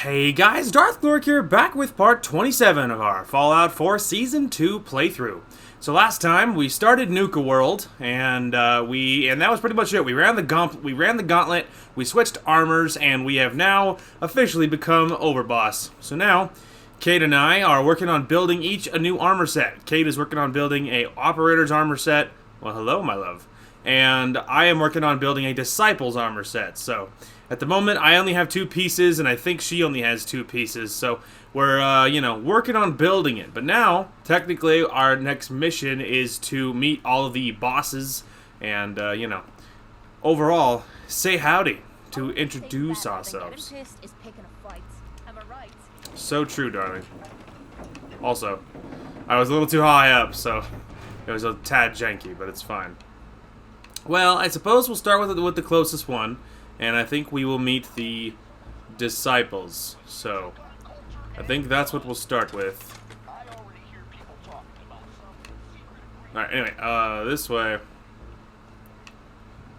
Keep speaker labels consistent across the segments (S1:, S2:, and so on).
S1: Hey guys, Darth Glork here, back with part 27 of our Fallout 4 Season 2 playthrough. So last time we started Nuka-World, and that was pretty much it. We ran the gauntlet, we switched armors, and we have now officially become Overboss. So now, Kate and I are working on building each a new armor set. Kate is working on building a Operator's armor set. Well, hello, my love. And I am working on building a Disciple's armor set. So at the moment, I only have 2 pieces, and I think she only has 2 pieces. So we're, working on building it. But now, technically, our next mission is to meet all of the bosses and, overall, say howdy to introduce ourselves. So true, darling. Also, I was a little too high up, so it was a tad janky, but it's fine. Well, I suppose we'll start with the closest one, and I think we will meet the Disciples. So, I think that's what we'll start with. Alright, anyway, this way.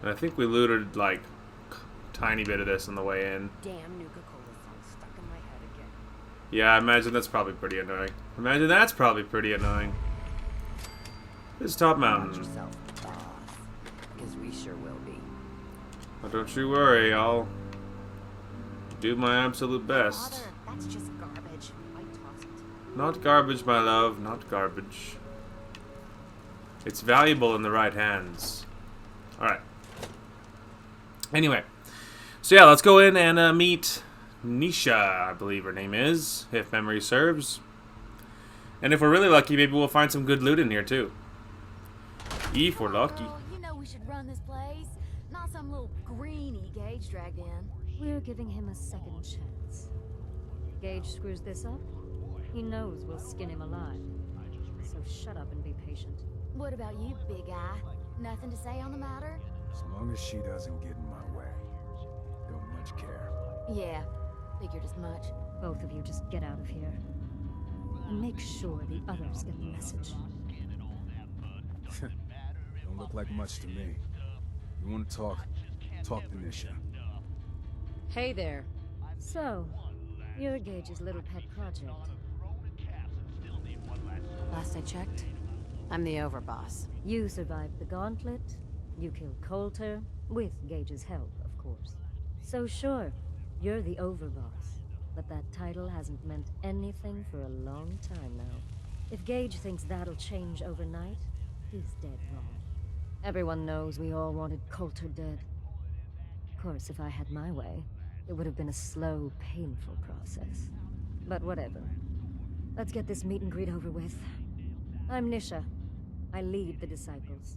S1: And I think we looted, like, a tiny bit of this on the way in.
S2: Damn Nuka-Cola song stuck in my head again.
S1: Yeah, I imagine that's probably pretty annoying. This is Top Mountain.
S2: Watch yourself, boss. Because we sure will be.
S1: Well, don't you worry, I'll do my absolute best.
S2: Father, that's just garbage. I toss it.
S1: Not garbage, my love, not garbage. It's valuable in the right hands. Alright. Anyway. So yeah, let's go in and meet Nisha, I believe her name is, if memory serves. And if we're really lucky, maybe we'll find some good loot in here too. If we're lucky.
S3: Oh, you know we should run this place. Not some little greenie Gage dragged in.
S4: We're giving him a second chance. Gage screws this up, he knows we'll skin him alive. So shut up and be patient.
S3: What about you, big eye? Nothing to say on the matter?
S5: So long as she doesn't get in my way, don't much care.
S3: Yeah, figured as much.
S4: Both of you just get out of here. And make sure the others get the message.
S5: Don't look like much to me. You want to talk? Talk to Nisha.
S2: Hey there.
S4: So, you're Gage's little pet project.
S2: Last I checked, I'm the overboss.
S4: You survived the gauntlet, you killed Coulter, with Gage's help, of course. So sure, you're the overboss, but that title hasn't meant anything for a long time now. If Gage thinks that'll change overnight, he's dead wrong. Everyone knows we all wanted Coulter dead. Of course, if I had my way, it would have been a slow, painful process. But whatever. Let's get this meet and greet over with. I'm Nisha. I lead the Disciples.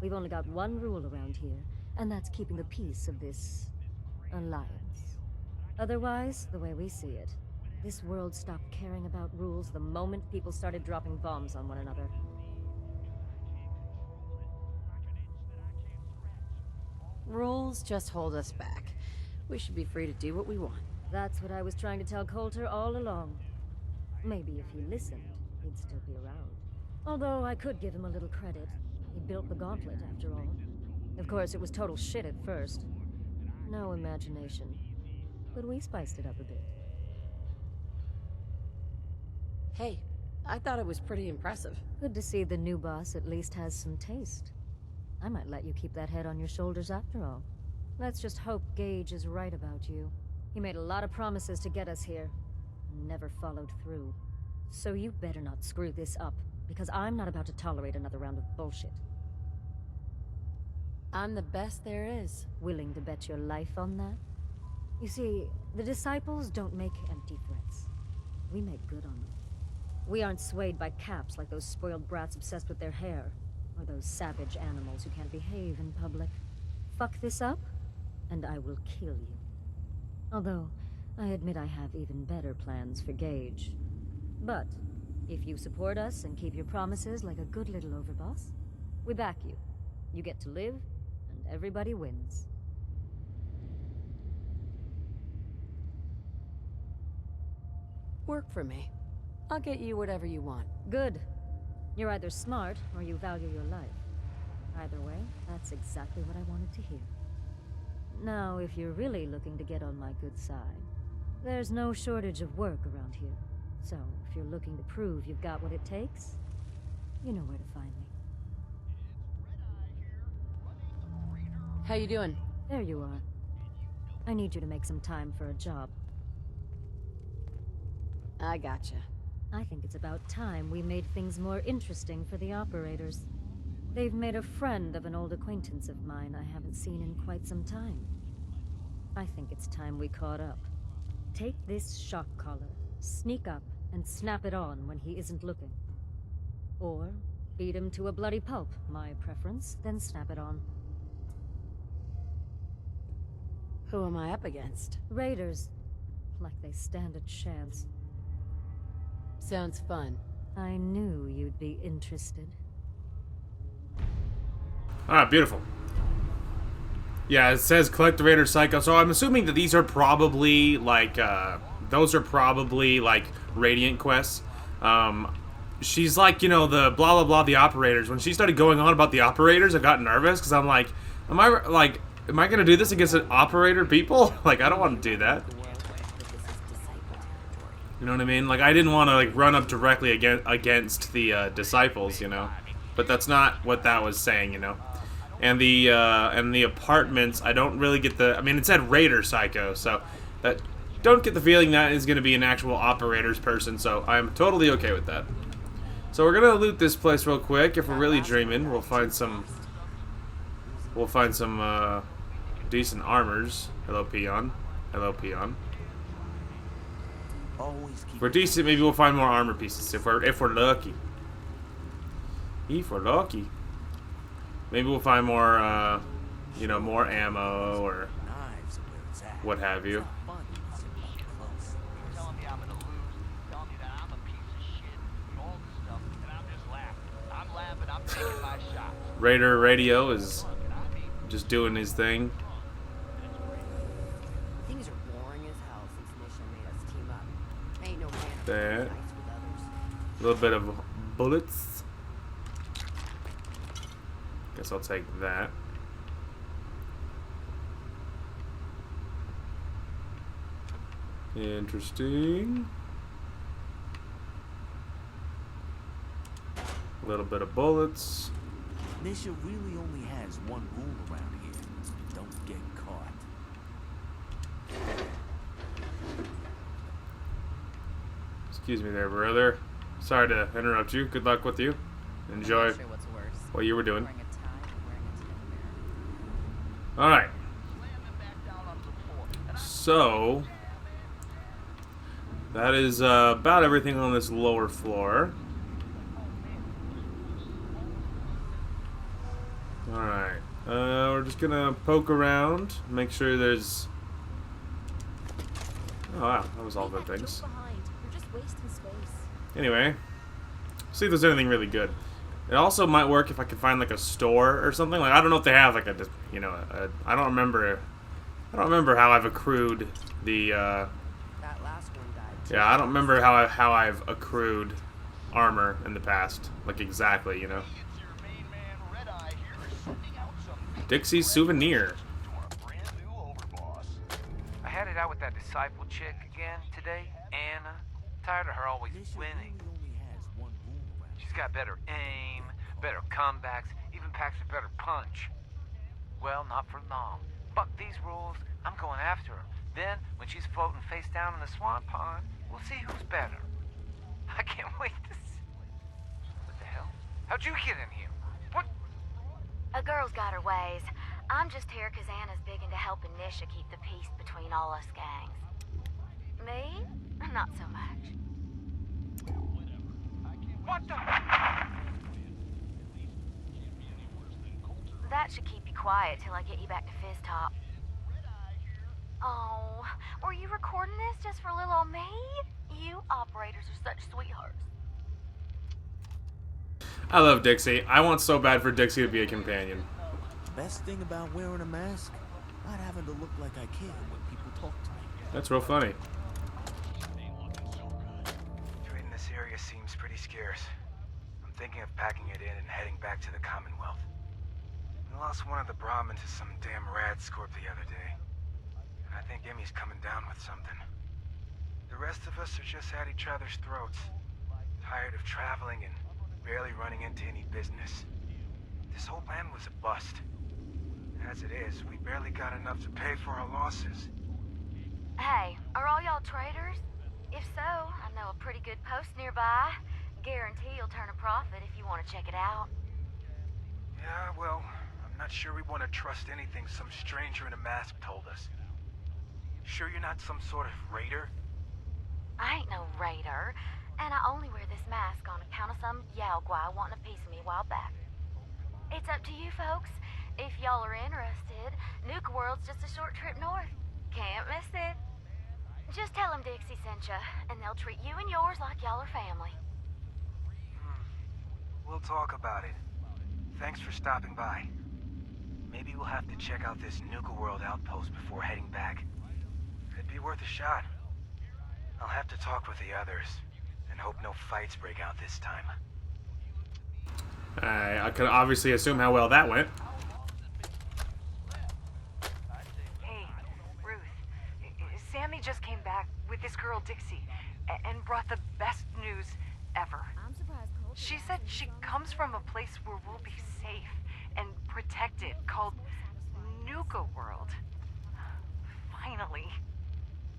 S4: We've only got one rule around here, and that's keeping the peace of this alliance. Otherwise, the way we see it, this world stopped caring about rules the moment people started dropping bombs on one another.
S2: Rules just hold us back. We should be free to do what we want.
S4: That's what I was trying to tell Coulter all along. Maybe if he listened, he'd still be around. Although I could give him a little credit. He built the gauntlet, after all. Of course, it was total shit at first. No imagination. But we spiced it up a bit.
S2: Hey, I thought it was pretty impressive.
S4: Good to see the new boss at least has some taste. I might let you keep that head on your shoulders after all. Let's just hope Gage is right about you. He made a lot of promises to get us here, and never followed through. So you better not screw this up, because I'm not about to tolerate another round of bullshit.
S2: I'm the best there is.
S4: Willing to bet your life on that? You see, the Disciples don't make empty threats. We make good on them. We aren't swayed by caps like those spoiled brats obsessed with their hair, or those savage animals who can't behave in public. Fuck this up, and I will kill you. Although, I admit I have even better plans for Gage. But, if you support us and keep your promises like a good little overboss, we back you. You get to live, and everybody wins.
S2: Work for me. I'll get you whatever you want.
S4: Good. You're either smart, or you value your life. Either way, that's exactly what I wanted to hear. Now, if you're really looking to get on my good side, There's no shortage of work around here. So, if you're looking to prove you've got what it takes, you know where to find me.
S2: How you doing?
S4: There you are. I need you to make some time for a job.
S2: I gotcha.
S4: I think it's about time we made things more interesting for the operators. They've made a friend of an old acquaintance of mine I haven't seen in quite some time. I think it's time we caught up. Take this shock collar, sneak up, and snap it on when he isn't looking. Or beat him to a bloody pulp, my preference, then snap it on.
S2: Who am I up against?
S4: Raiders. Like they stand a chance.
S2: Sounds fun.
S4: I knew you'd be interested.
S1: Ah, beautiful. Yeah, it says collect the Raider Psycho, so I'm assuming that these are probably, like, those are probably, like, Radiant quests. She's like, you know, the blah blah blah, the operators. When she started going on about the operators, I got nervous, because I'm like, am I gonna do this against an operator people? Like, I don't want to do that. You know what I mean? Like, I didn't want to, like, run up directly against the disciples, you know? But that's not what that was saying, you know? And the apartments, I don't really get the... I mean, it said Raider Psycho, so... don't get the feeling that is going to be an actual operators person, so I'm totally okay with that. So we're going to loot this place real quick. If we're really dreaming, we'll find some... decent armors. Hello, peon. Hello, peon. If we're decent, maybe we'll find more armor pieces if we're lucky. If we're lucky. Maybe we'll find more, you know, more ammo or what have you. Raider Radio is just doing his thing.
S2: Things are boring as hell since Nisha made us team up. Ain't no man
S1: That.
S2: fights with others.
S1: A little bit of bullets. Guess I'll take that. Interesting. A little bit of bullets.
S6: Nisha really only has one rule around here. Don't get caught.
S1: Excuse me there, brother. Sorry to interrupt you. Good luck with you. Enjoy what you were doing. Alright. So, that is about everything on this lower floor. Alright. We're just gonna poke around, make sure there's... Oh wow, that was all good things. Anyway, see if there's anything really good. It also might work if I could find like a store or something. Like, I don't know if they have like a, you know, I don't remember how I've accrued the.
S2: That last one died.
S1: Yeah, I don't remember how I've accrued armor in the past, like exactly, you know. Dixie's souvenir.
S7: I had it out with that disciple chick again today, Anna. Tired of her always winning. She's got better aim, better comebacks, even packs a better punch. Well, not for long. Fuck these rules, I'm going after her. Then, when she's floating face down in the swamp pond, we'll see who's better. I can't wait to see. What the hell? How'd you get in here? What?
S3: A girl's got her ways. I'm just here because Anna's big into helping Nisha keep the peace between all us gangs. Me? Not so much.
S7: What the?
S3: That should keep you quiet till I get you back to Fizz Top. Oh, were you recording this just for little old me? You operators are such sweethearts.
S1: I love Dixie. I want so bad for Dixie to be a companion.
S6: Best thing about wearing a mask, not having to look like I care when people talk to me.
S1: That's real funny.
S7: Trading this area seems pretty scarce. I'm thinking of packing it in and heading back to the Commonwealth. We lost one of the Brahmins to some damn rad scorp the other day. And I think Emmy's coming down with something.
S8: rest of us are just at each other's throats. Tired of traveling and barely running into any business. This whole plan was a bust. As it is, we barely got enough to pay for our losses.
S3: Hey, are all y'all traders? If so, I know a pretty good post nearby. Guarantee you'll turn a profit if you want to check it out.
S8: Yeah, well, I'm not sure we want to trust anything some stranger in a mask told us. Sure you're not some sort of raider?
S3: I ain't no raider, and I only wear this mask on account of some Yao Guai wanting a piece of me a while back. It's up to you folks. If y'all are interested, Nuka-World's just a short trip north. Can't miss it. Just tell them Dixie sent ya, and they'll treat you and yours like y'all are family.
S8: We'll talk about it. Thanks for stopping by. Maybe we'll have to check out this Nuka-World outpost before heading back. It'd be worth a shot. I'll have to talk with the others, and hope no fights break out this time.
S1: I could obviously assume how well that went.
S9: Hey, Ruth. Sammy just came back with this girl Dixie and brought the best news ever.
S2: I'm surprised Colt.
S9: She said she comes from a place where we'll be safe and protected, called Nuka-World. Finally.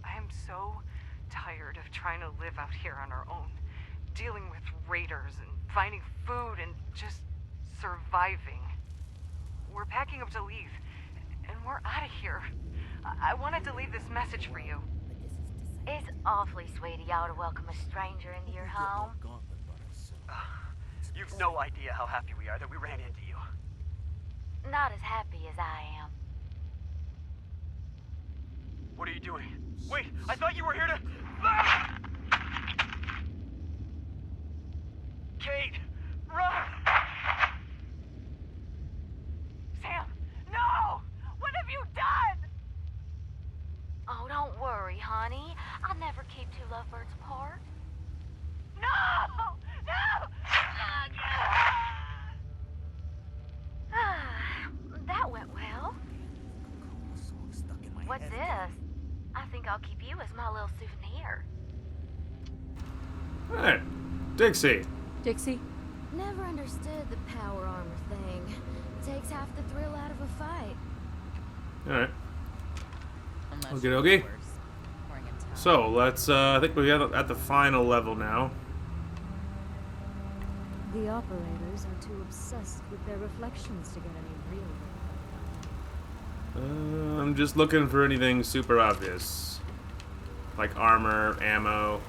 S9: I am so tired of trying to live out here on our own, dealing with raiders and finding food and just surviving. We're packing up to leave, and we're out of here. I wanted to leave this message for you.
S3: It's awfully sweet of y'all to welcome a stranger into your home.
S10: You've no idea how happy we are that we ran into you.
S3: Not as happy as I am.
S10: What are you doing? Wait, I thought you were here to... Kate! Run!
S9: Sam! No! What have you done?
S3: Oh, don't worry, honey. I never keep two lovebirds apart.
S9: No! No!
S3: That went well. What's this? I think I'll keep you as my little souvenir.
S1: Hey, Dixie.
S2: Dixie?
S11: Never understood the power armor thing. Takes half the thrill out of a fight.
S1: Alright. Okay. So, let's, I think we're at the final level now.
S4: The operators are too obsessed with their reflections to get any real work.
S1: I'm just looking for anything super obvious. Like armor, ammo.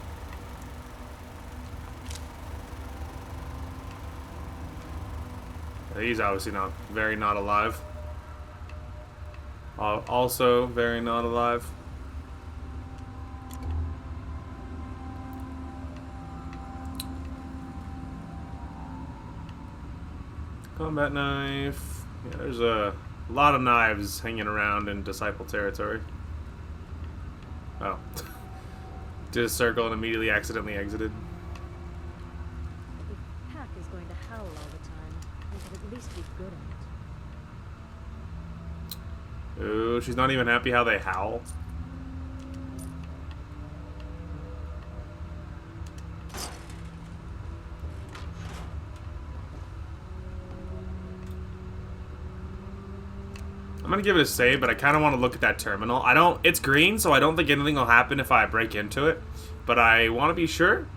S1: He's obviously not alive. Also very not alive. Combat knife. Yeah, there's a lot of knives hanging around in Disciple territory. Oh. Did a circle and immediately accidentally exited.
S4: If Pack is going to howl all the time, they could at least be good at it.
S1: Ooh, she's not even happy how they howl. I'm gonna give it a save, but I kind of want to look at that terminal. It's green, so I don't think anything will happen if I break into it. But I want to be sure.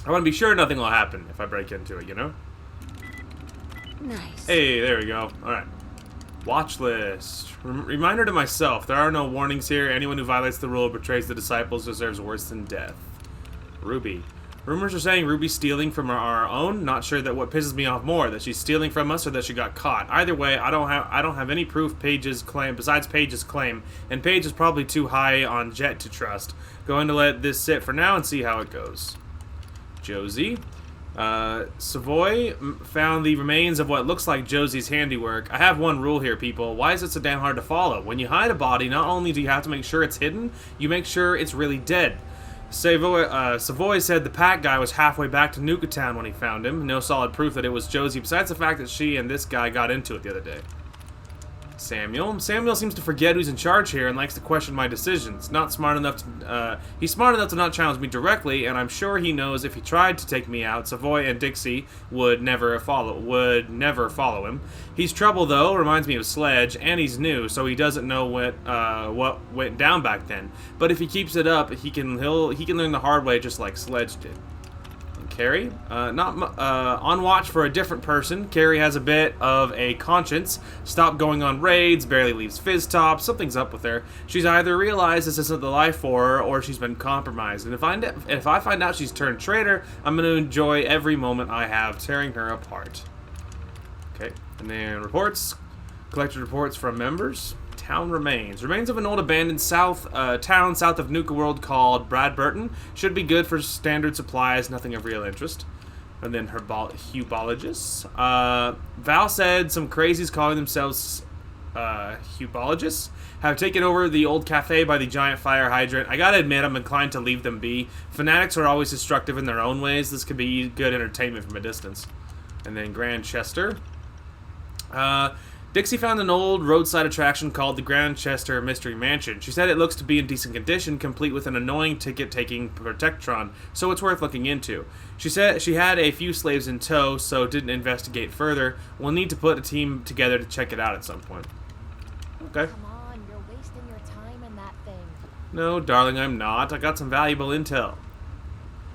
S1: I want to be sure nothing will happen if I break into it, you know?
S11: Nice.
S1: Hey, there we go. Alright. Watch list. Reminder to myself, there are no warnings here. Anyone who violates the rule or betrays the disciples deserves worse than death. Ruby. Rumors are saying Ruby's stealing from our own. Not sure that what pisses me off more, that she's stealing from us or that she got caught. Either way, I don't have any proof Paige's claim besides Paige's claim, and Paige is probably too high on Jet to trust. Going to let this sit for now and see how it goes. Josie. Savoy found the remains of what looks like Josie's handiwork. I have one rule here, people. Why is it so damn hard to follow? When you hide a body, not only do you have to make sure it's hidden, you make sure it's really dead. Savoy said the Pack guy was halfway back to Nuka Town when he found him. No solid proof that it was Josie, besides the fact that she and this guy got into it the other day. Samuel. Samuel seems to forget who's in charge here and likes to question my decisions. Not smart enough to, he's smart enough to not challenge me directly, and I'm sure he knows if he tried to take me out, Savoy and Dixie would never follow him. He's trouble though, reminds me of Sledge, and he's new, so he doesn't know what went down back then. But if he keeps it up, he can learn the hard way just like Sledge did. Carrie, on watch for a different person. Carrie has a bit of a conscience. Stopped going on raids, barely leaves Fizz Top. Something's up with her. She's either realized this isn't the life for her, or she's been compromised. And if I find out she's turned traitor, I'm going to enjoy every moment I have tearing her apart. Okay, and then reports. Collected reports from members. Town remains. Remains of an old abandoned town south of Nuka-World called Bradburton. Should be good for standard supplies, nothing of real interest. And then Hubologists. Val said some crazies calling themselves Hubologists have taken over the old cafe by the giant fire hydrant. I gotta admit, I'm inclined to leave them be. Fanatics are always destructive in their own ways. This could be good entertainment from a distance. And then Grandchester. Dixie found an old roadside attraction called the Grandchester Mystery Mansion. She said it looks to be in decent condition, complete with an annoying ticket-taking Protectron, so it's worth looking into. She said she had a few slaves in tow, so didn't investigate further. We'll need to put a team together to check it out at some point. Okay.
S11: Come on, you're wasting your time in that thing.
S1: No, darling, I'm not. I got some valuable intel.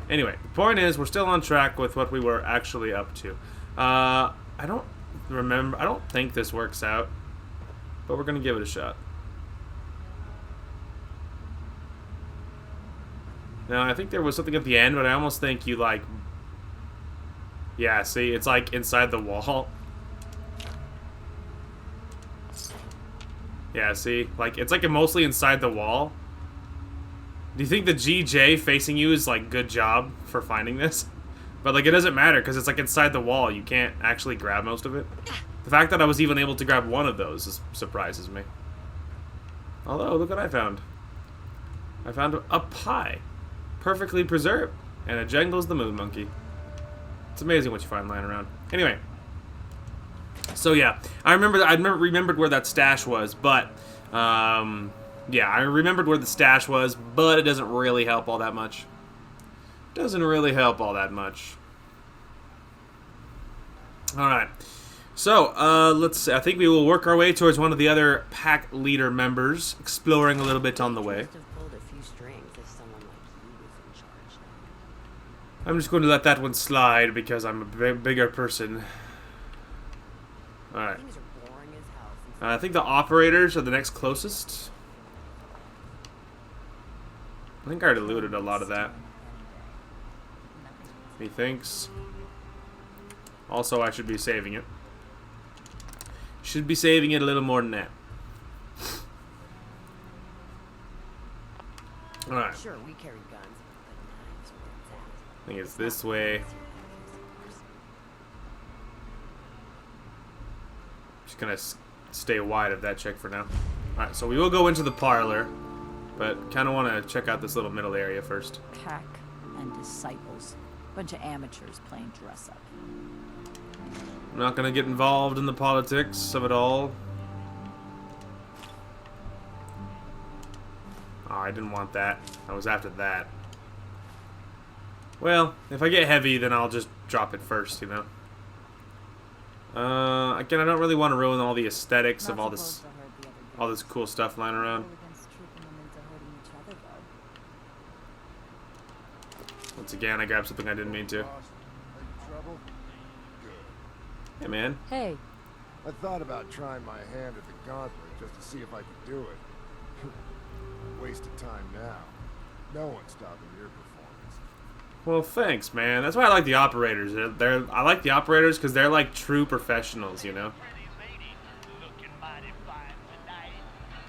S1: Anyway, the point is, we're still on track with what we were actually up to. I don't think this works out, but we're gonna give it a shot. Now, I think there was something at the end, but I almost think you like, yeah, see, it's like inside the wall. Yeah, see, like it's like mostly inside the wall. Do you think the GJ facing you is like good job for finding this? But, like, it doesn't matter, because it's, like, inside the wall. You can't actually grab most of it. The fact that I was even able to grab one of those surprises me. Although, look what I found. I found a pie. Perfectly preserved. And it jangles the moon monkey. It's amazing what you find lying around. Anyway. So, yeah. I remembered where that stash was, but, yeah, I remembered where the stash was, but it doesn't really help all that much. Doesn't really help all that much. Alright. So, let's see. I think we will work our way towards one of the other pack leader members, exploring a little bit on the way. I'm just going to let that one slide because I'm a bigger person. Alright. I think the operators are the next closest. I think I already looted a lot of that. Methinks. Also, I should be saving it. Should be saving it a little more than that. Alright.
S12: Sure, we carry guns, but knives where it's at.
S1: I think it's this way. Just gonna stay wide of that check for now. Alright, so we will go into the parlor, but kind of want to check out this little middle area first.
S12: Pack and disciples. Bunch of amateurs playing dress up.
S1: I'm not gonna get involved in the politics of it all. Oh, I didn't want that. I was after that. Well, if I get heavy, then I'll just drop it first, you know? Again, I don't really want to ruin all the aesthetics of all this cool stuff lying around. Once again, I grabbed something I didn't mean to. Hey, man.
S12: Hey.
S13: I thought about trying my hand at the gauntlet just to see if I could do it. Waste of time now. No one's stopping your performance.
S1: Well, thanks, man. That's why I like the operators. I like the operators because they're like true professionals, you know?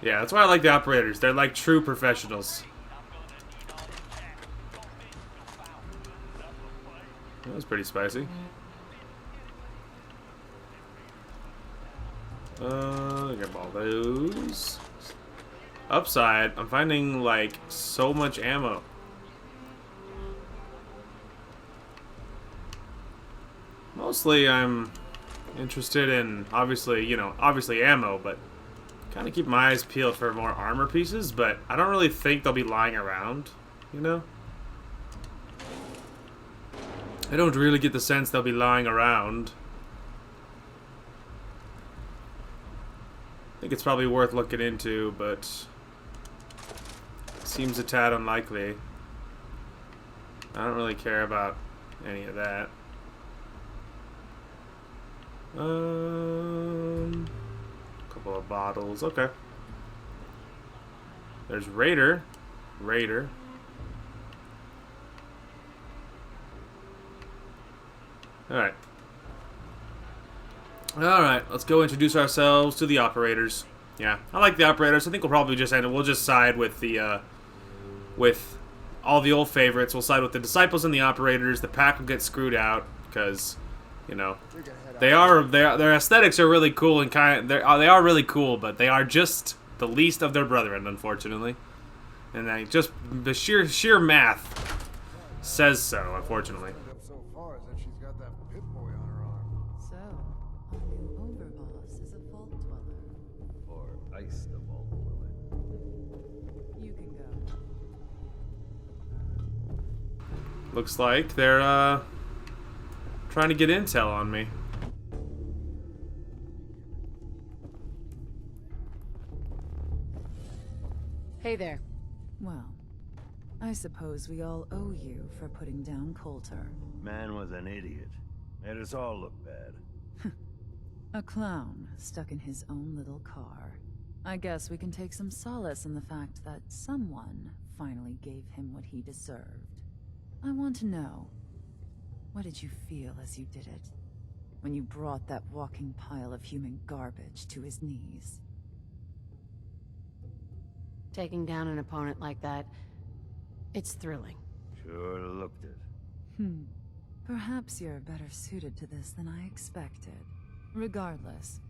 S1: Yeah, that's why I like the operators. They're like true professionals. That was pretty spicy. Get all those. Upside, I'm finding like so much ammo. Mostly I'm interested in obviously ammo, but Kind of keep my eyes peeled for more armor pieces, but I don't really think they'll be lying around, you know? I don't really get the sense they'll be lying around. I think it's probably worth looking into, but seems a tad unlikely. I don't really care about any of that. Couple of bottles. Okay. There's Raider. Alright. Alright, let's go introduce ourselves to the operators. Yeah, I like the operators. I think we'll probably just end it. We'll just side with the, with all the old favorites. We'll side with the disciples and the operators. The pack will get screwed out, because, you know, their aesthetics are really cool and they are really cool, but they are just the least of their brethren, unfortunately. And just the sheer math says so, unfortunately.
S13: So far is that she's got that pit boy on her arm.
S12: So, our new overboss is a vault dweller.
S14: Or ice the vault dweller.
S12: You can go.
S1: Looks like they're trying to get intel on me.
S2: Hey there.
S12: Well, I suppose we all owe you for putting down Coulter.
S14: Man was an idiot. Made us all look bad.
S12: A clown stuck in his own little car. I guess we can take some solace in the fact that someone finally gave him what he deserved. I want to know, what did you feel as you did it? When you brought that walking pile of human garbage to his knees?
S2: Taking down an opponent like that, it's thrilling.
S14: Sure looked it.
S12: Perhaps you're better suited to this than I expected. Regardless,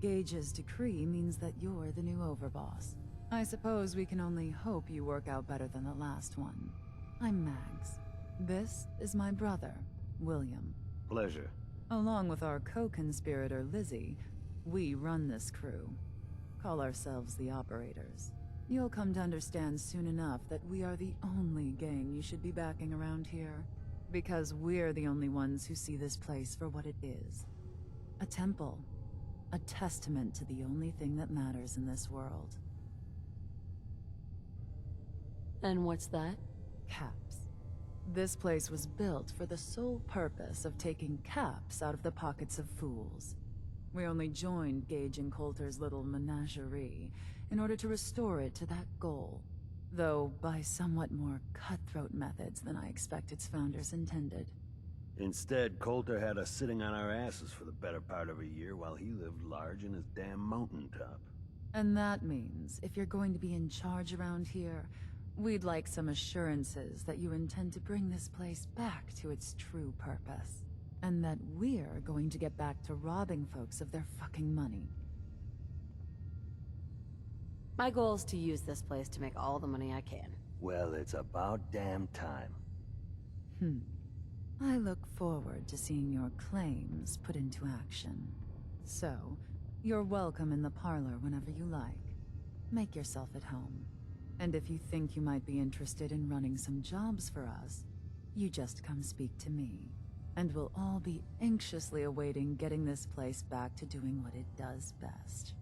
S12: Gage's decree means that you're the new overboss. I suppose we can only hope you work out better than the last one. I'm Mags. This is my brother, William.
S14: Pleasure.
S12: Along with our co-conspirator, Lizzie, we run this crew. Call ourselves the Operators. You'll come to understand soon enough that we are the only gang you should be backing around here. Because we're the only ones who see this place for what it is. A temple. A testament to the only thing that matters in this world.
S2: And what's that?
S12: Caps. This place was built for the sole purpose of taking caps out of the pockets of fools. We only joined Gage and Coulter's little menagerie in order to restore it to that goal, though by somewhat more cutthroat methods than I expect its founders intended.
S14: Instead, Coulter had us sitting on our asses for the better part of a year while he lived large in his damn mountaintop.
S12: And that means, if you're going to be in charge around here, we'd like some assurances that you intend to bring this place back to its true purpose. And that we're going to get back to robbing folks of their fucking money.
S2: My goal is to use this place to make all the money I can.
S14: Well, it's about damn time.
S12: I look forward to seeing your claims put into action. So, you're welcome in the parlor whenever you like. Make yourself at home. And if you think you might be interested in running some jobs for us, you just come speak to me. And we'll all be anxiously awaiting getting this place back to doing what it does best.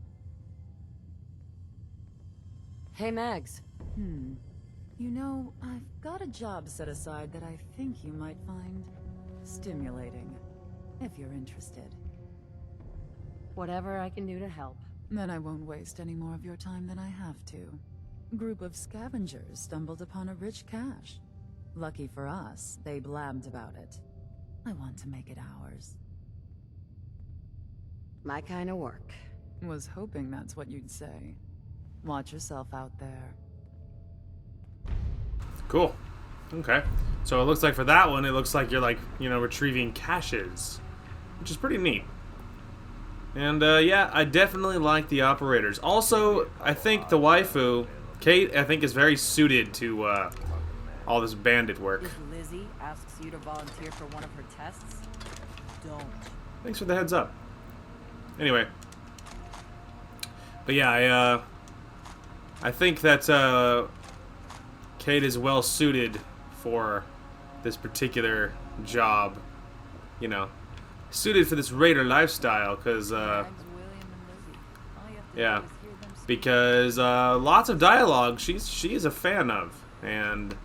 S2: Hey, Mags.
S12: You know, I've got a job set aside that I think you might find stimulating, if you're interested.
S2: Whatever I can do to help.
S12: Then I won't waste any more of your time than I have to. A group of scavengers stumbled upon a rich cache. Lucky for us, they blabbed about it. I want to make it ours.
S2: My kind of work.
S12: Was hoping that's what you'd say. Watch yourself out there.
S1: Cool. Okay. So it looks like for that one, it looks like you're like, you know, retrieving caches, which is pretty neat. And yeah, I definitely like the operators. Also, I think the waifu, Kate, I think is very suited to all this bandit work.
S15: If Lizzie asks you to volunteer for one of her tests, don't.
S1: Thanks for the heads up. Anyway. But yeah, I think that Kate is well suited for this particular job. You know, suited for this raider lifestyle, because yeah, because lots of dialogue she is a fan of, and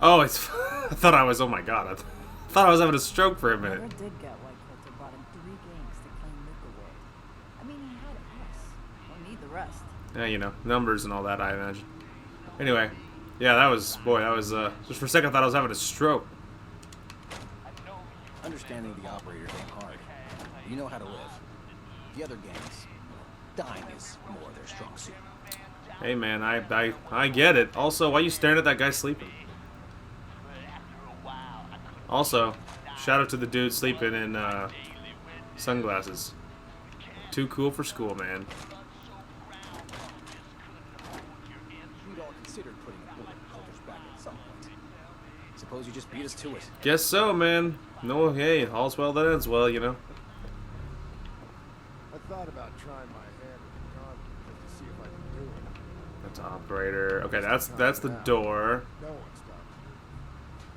S1: oh, it's I thought I was, oh my god, I thought I was having a stroke for a minute.
S15: Never did get why Coulter brought in 3 gangs to claim Nuka-World. I mean, he had us. Don't need the rest.
S1: Yeah, you know, numbers and all that, I imagine. Anyway, yeah, that was, boy, that was, just for a second I thought I was having a stroke.
S16: Understanding the operators ain't hard. You know how to live. The other gangs, dying is more their strong suit.
S1: Hey man, I get it. Also, why are you staring at that guy sleeping? Also, shout out to the dude sleeping in sunglasses. Too cool for school, man.
S16: We'd all considered putting a bullet in Coulter's back at some point. Suppose you just beat us to it.
S1: Guess so, man. No, hey, all's well that ends well, you know.
S13: I thought about trying my hand at the gauntlet just to see if I could do it.
S1: That's operator. Okay, that's the door.
S13: No one stopped.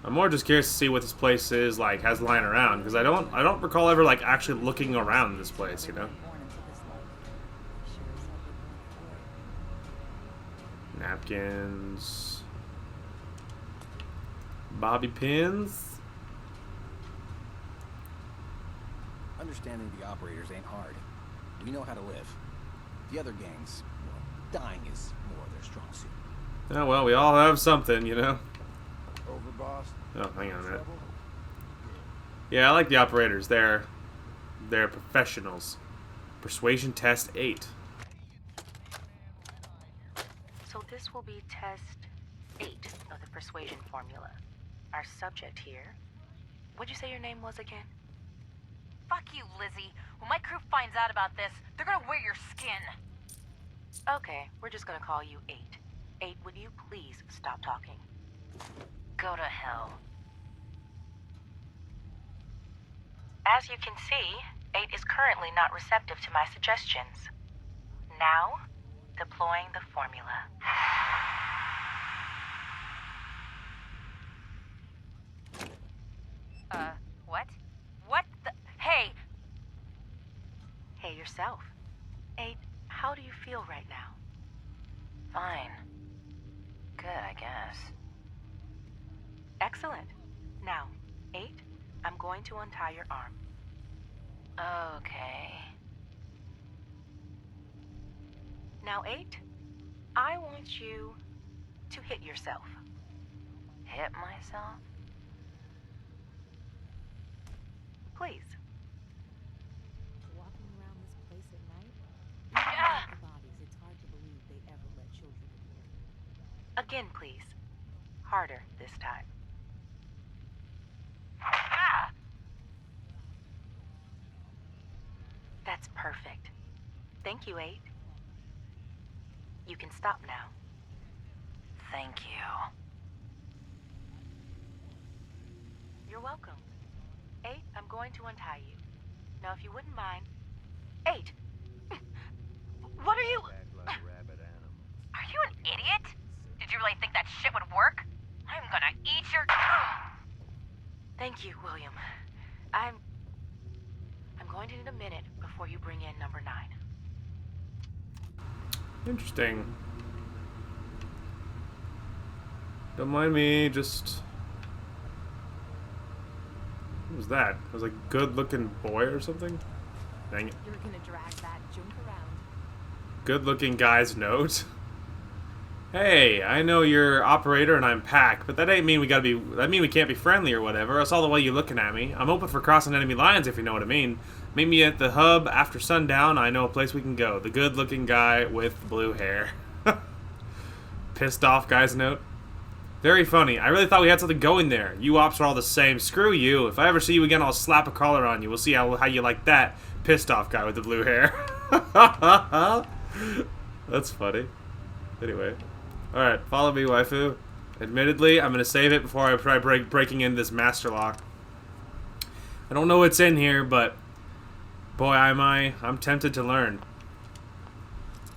S1: I'm more just curious to see what this place is like, has lying around, because I don't recall ever like actually looking around this place, you know. Napkins, bobby pins.
S16: Understanding the operators ain't hard. We know how to live. The other gangs, well, dying is more their strong suit.
S1: Oh well, we all have something, you know.
S13: Overboss?
S1: Oh, hang on a minute. Yeah, I like the operators. They're professionals. Persuasion test 8.
S17: So this will be test 8 of the persuasion formula. Our subject here. What'd you say your name was again?
S3: Fuck you, Lizzie. When my crew finds out about this, they're gonna wear your skin.
S17: Okay, we're just gonna call you 8. 8, would you please stop talking?
S3: Go to hell.
S17: As you can see, 8 is currently not receptive to my suggestions. Now, deploying the formula.
S3: What? What the? Hey!
S17: Hey yourself. 8, how do you feel right now?
S3: Fine. Good, I guess.
S17: Excellent. Now, 8, I'm going to untie your arm.
S3: Okay.
S17: Now, 8, I want you to hit yourself.
S3: Hit myself?
S17: Please.
S4: Walking around this place at night, even without the bodies, it's hard to believe they ever let children in here.
S17: Again, please. Harder this time. That's perfect. Thank you, 8. You can stop now.
S3: Thank you.
S17: You're welcome. 8, I'm going to untie you. Now, if you wouldn't mind... 8! What are you...
S3: Are you an idiot? Did you really think that shit would work? I'm gonna eat your...
S17: Thank you, William. I'm going to need a minute before you bring in number 9.
S1: Interesting. Don't mind me, just... What was that? It was a good-looking boy or something? Dang it.
S15: You're gonna drag that junk around.
S1: Good-looking guy's note. Hey, I know you're operator and I'm Pac, but that ain't mean we gotta be. That mean we can't be friendly or whatever. That's all the way you looking at me. I'm open for crossing enemy lines if you know what I mean. Meet me at the hub after sundown. I know a place we can go. The good-looking guy with the blue hair. Pissed off guy's note. Very funny. I really thought we had something going there. You ops are all the same. Screw you. If I ever see you again, I'll slap a collar on you. We'll see how you like that. Pissed off guy with the blue hair. That's funny. Anyway. Alright, follow me, waifu. Admittedly, I'm going to save it before I try breaking into this master lock. I don't know what's in here, but... Boy, I'm tempted to learn.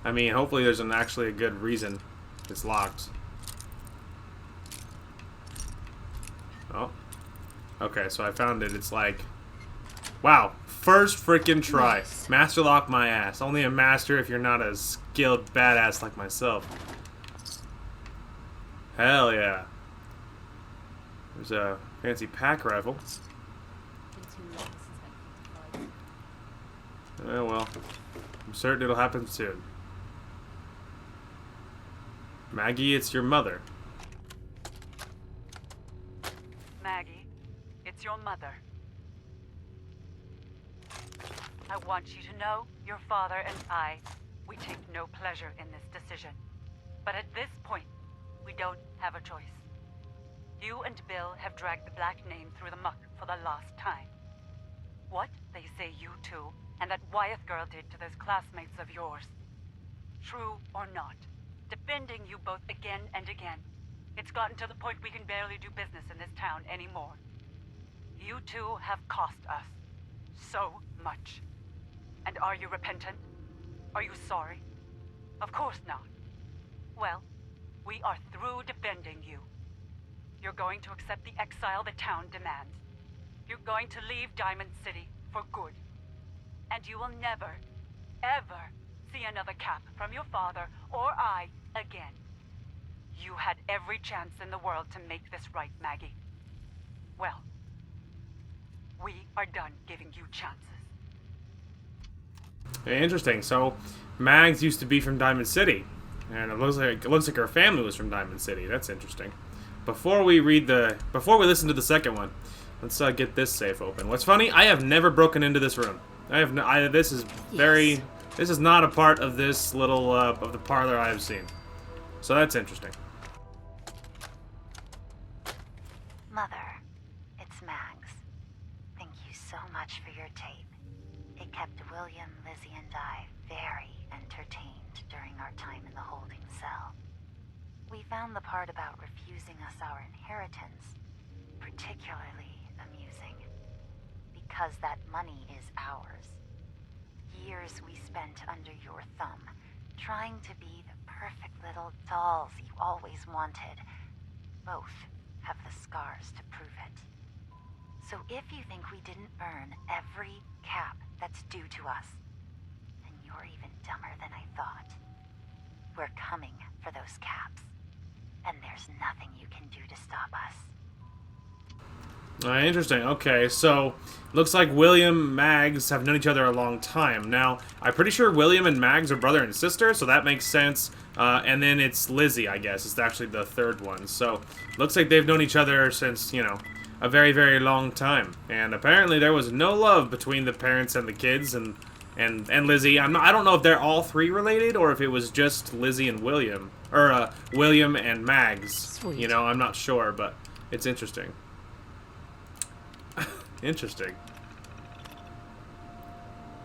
S1: I mean, hopefully there's actually a good reason it's locked. Oh. Okay, so I found it. It's like... Wow. First freaking try.
S2: Nice.
S1: Master lock my ass. Only a master if you're not a skilled badass like myself. Hell yeah. There's a fancy pack rifle. Oh well. I'm certain it'll happen soon. Maggie, it's your mother.
S9: Maggie, it's your mother. I want you to know your father and we take no pleasure in this decision. But at this point, we don't have a choice. You and Bill have dragged the Black name through the muck for the last time. What they say you two and that Wyeth girl did to those classmates of yours. True or not, defending you both again and again. It's gotten to the point we can barely do business in this town anymore. You two have cost us so much. And are you repentant? Are you sorry? Of course not. Well, we are through defending you. You're going to accept the exile the town demands. You're going to leave Diamond City for good. And you will never, ever see another cap from your father or I again. You had every chance in the world to make this right, Maggie. Well, we are done giving you chances.
S1: Interesting. So, Mags used to be from Diamond City, and it looks like her family was from Diamond City. That's interesting. Before we listen to the second one, let's get this safe open. What's funny? I have never broken into this room. This is not a part of this little of the parlor I have seen. So that's interesting.
S3: Mother, it's Mags. Thank you so much for your tape. It kept William, Lizzie, and I very entertained during our time in the holding cell. We found the part about refusing us our inheritance particularly amusing, because that money is ours. Years we spent under your thumb, trying to be the perfect little dolls you always wanted. Both have the scars to prove it. So if you think we didn't earn every cap that's due to us, then you're even dumber than I thought. We're coming for those caps, and there's nothing you can do to stop us.
S1: Interesting. Okay, so looks like William and Mags have known each other a long time. Now, I'm pretty sure William and Mags are brother and sister, so that makes sense. And then it's Lizzie, I guess. It's actually the third one. So, looks like they've known each other since, you know, a very, very long time. And apparently there was no love between the parents and the kids and Lizzie. I don't know if they're all three related or if it was just Lizzie and William. Or, William and Mags.
S2: Sweet.
S1: You know, I'm not sure, but it's interesting. Interesting.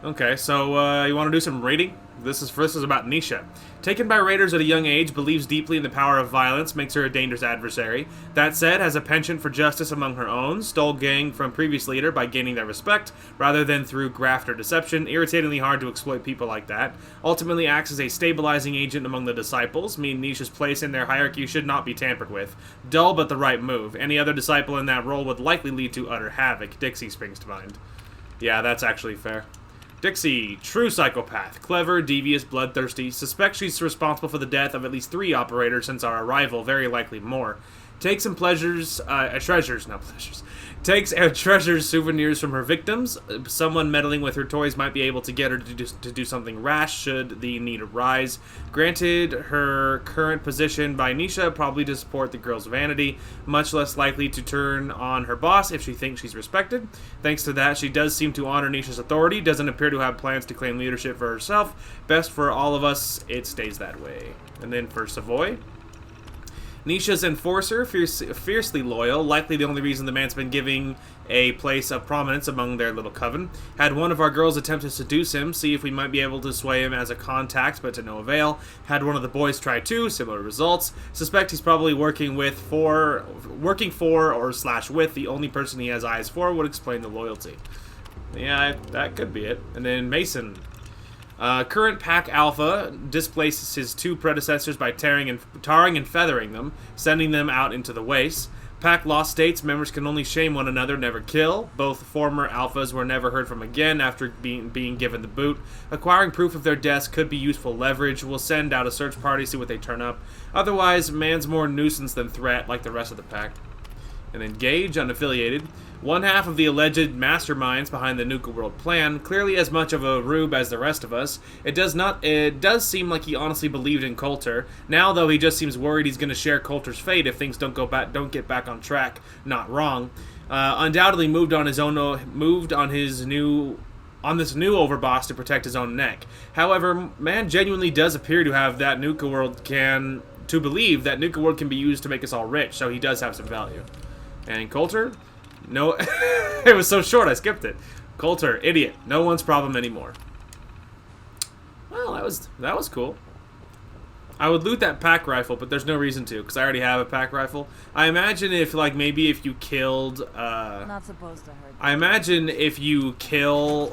S1: Okay, so you want to do some raiding? This is about Nisha. Taken by raiders at a young age, believes deeply in the power of violence, makes her a dangerous adversary. That said, has a penchant for justice among her own, stole gang from previous leader by gaining their respect, rather than through graft or deception. Irritatingly hard to exploit people like that. Ultimately acts as a stabilizing agent among the disciples, meaning Nisha's place in their hierarchy should not be tampered with. Dull, but the right move. Any other disciple in that role would likely lead to utter havoc. Dixie springs to mind. Yeah, that's actually fair. Dixie, true psychopath, clever, devious, bloodthirsty, suspects she's responsible for the death of at least 3 operators since our arrival, very likely more. Takes and treasures souvenirs from her victims. Someone meddling with her toys might be able to get her to do something rash should the need arise. Granted, her current position by Nisha probably to support the girl's vanity, much less likely to turn on her boss if she thinks she's respected. Thanks to that, she does seem to honor Nisha's authority, doesn't appear to have plans to claim leadership for herself. Best for all of us, it stays that way. And then for Savoy, Nisha's enforcer, fiercely loyal, likely the only reason the man's been giving a place of prominence among their little coven. Had one of our girls attempt to seduce him, see if we might be able to sway him as a contact, but to no avail. Had one of the boys try too, similar results. Suspect he's probably working for or / with the only person he has eyes for would explain the loyalty. Yeah, that could be it. And then Mason. Current Pack Alpha displaces his two predecessors by tarring and feathering them, sending them out into the waste. Pack Law states members can only shame one another, never kill. Both former Alphas were never heard from again after being given the boot. Acquiring proof of their deaths could be useful leverage. We'll send out a search party, see what they turn up. Otherwise, man's more nuisance than threat, like the rest of the pack. And then Gage, unaffiliated. One half of the alleged masterminds behind the Nuka-World plan, clearly as much of a rube as the rest of us. It does seem like he honestly believed in Coulter. Now, though, he just seems worried he's going to share Coulter's fate if things don't get back on track. Not wrong. Undoubtedly moved on this new overboss to protect his own neck. However, man genuinely does appear to have that Nuka-World to believe that Nuka-World can be used to make us all rich, so he does have some value. And Coulter? No, it was so short I skipped it. Coulter, idiot. No one's problem anymore. Well, that was cool. I would loot that pack rifle, but there's no reason to, because I already have a pack rifle. I imagine if, like, maybe if you killed,
S15: Not supposed to hurt.
S1: I imagine if you killed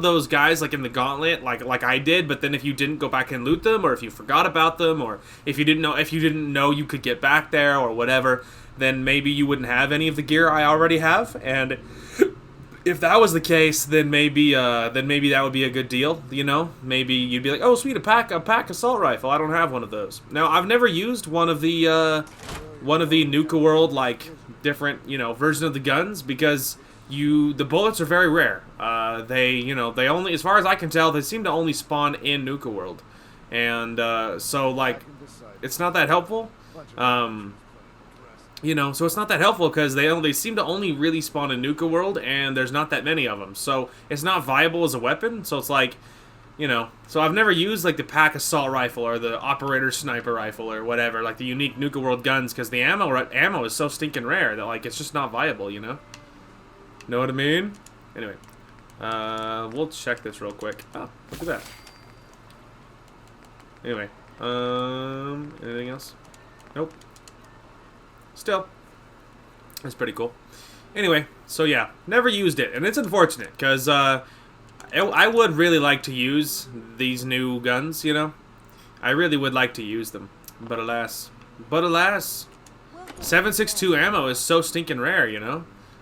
S1: those guys, like, in the gauntlet, like I did, but then if you didn't go back and loot them, or if you forgot about them, or if you didn't know you could get back there, or whatever, then maybe you wouldn't have any of the gear I already have, and if that was the case, then maybe that would be a good deal, you know? Maybe you'd be like, oh, sweet, a pack assault rifle. I don't have one of those. Now, I've never used one of the Nuka-World, like, different, version of the guns, because the bullets are very rare. They only, as far as I can tell, they seem to only spawn in Nuka-World. And, so, like, it's not that helpful. So it's not that helpful because they seem to only really spawn in Nuka-World, and there's not that many of them. So it's not viable as a weapon. So it's like, so I've never used like the pack assault rifle or the operator sniper rifle or whatever, like the unique Nuka-World guns, because the ammo is so stinking rare that like it's just not viable, Know what I mean? Anyway, we'll check this real quick. Oh, look at that. Anyway, anything else? Nope. Still, that's pretty cool. Anyway, so yeah, never used it, and it's unfortunate, because I would really like to use these new guns, I really would like to use them, but alas. 7.62 ammo is so stinking rare,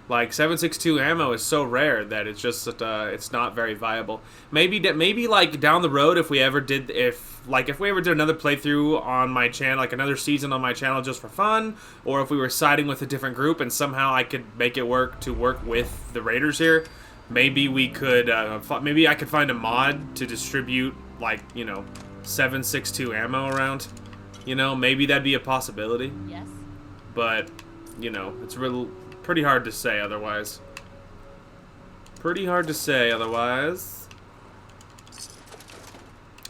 S1: Like, 7.62 ammo is so rare that it's just, it's not very viable. Maybe like, down the road, if we ever did another playthrough on my channel, like another season on my channel just for fun, or if we were siding with a different group and somehow I could make it work with the raiders here, maybe we could, maybe I could find a mod to distribute, like, 7.62 ammo around. Maybe that'd be a possibility.
S15: Yes.
S1: But, it's pretty hard to say otherwise.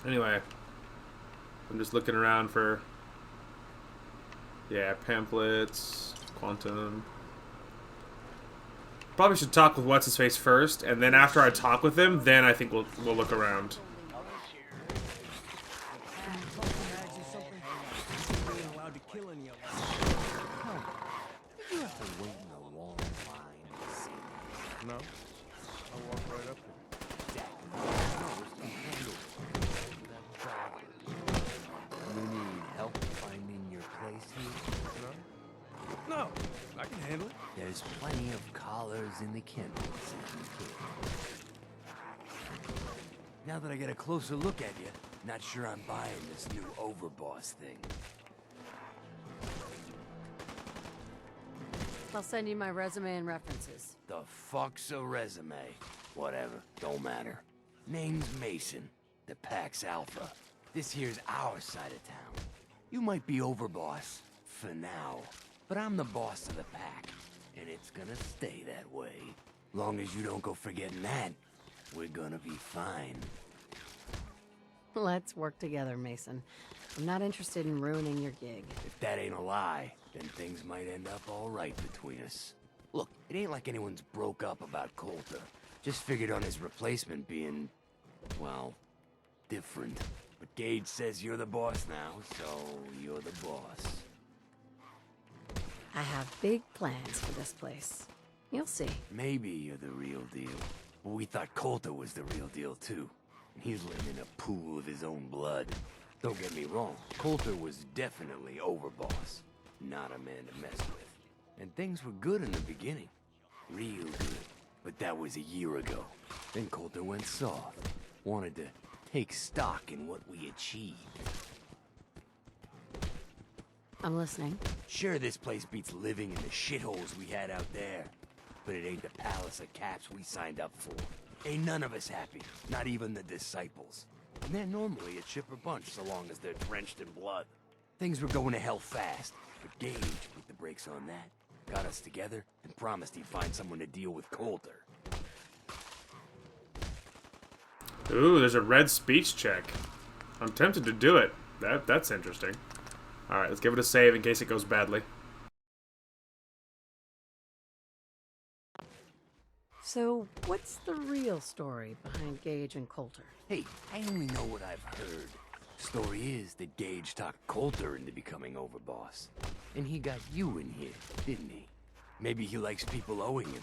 S1: Anyway, I'm just looking around for, pamphlets, quantum. Probably should talk with what's-his-face first, and then after I talk with him, then I think we'll look around.
S13: No? I'll walk right up here.
S6: You need help finding your place here?
S13: No, I can handle it.
S6: There's plenty of collars in the kennels if you could. Now that I get a closer look at you, not sure I'm buying this new overboss thing.
S2: I'll send you my resume and references.
S6: The fuck's a resume? Whatever, don't matter. Name's Mason, the Pax Alpha. This here's our side of town. You might be overboss, for now, but I'm the boss of the pack, and it's gonna stay that way. Long as you don't go forgetting that, we're gonna be fine.
S2: Let's work together, Mason. I'm not interested in ruining your gig.
S6: If that ain't a lie, then things might end up all right between us. Look, it ain't like anyone's broke up about Coulter. Just figured on his replacement being, well, different. But Gage says you're the boss now, so you're the boss.
S2: I have big plans for this place. You'll see.
S6: Maybe you're the real deal. But we thought Coulter was the real deal, too. He's living in a pool of his own blood. Don't get me wrong, Coulter was definitely overboss. Not a man to mess with. And things were good in the beginning. Real good. But that was a year ago. Then Coulter went soft. Wanted to take stock in what we achieved.
S2: I'm listening.
S6: Sure, this place beats living in the shitholes we had out there. But it ain't the palace of caps we signed up for. Ain't none of us happy. Not even the disciples. And they're normally a chipper bunch so long as they're drenched in blood. Things were going to hell fast, but Gage put the brakes on that. Got us together and promised he'd find someone to deal with Coulter.
S1: Ooh, there's a red speech check. I'm tempted to do it. That's interesting. Alright, let's give it a save in case it goes badly.
S2: So, what's the real story behind Gage and Coulter?
S6: Hey, I only know what I've heard. Story is that Gage talked Coulter into becoming overboss. And he got you in here, didn't he? Maybe he likes people owing him.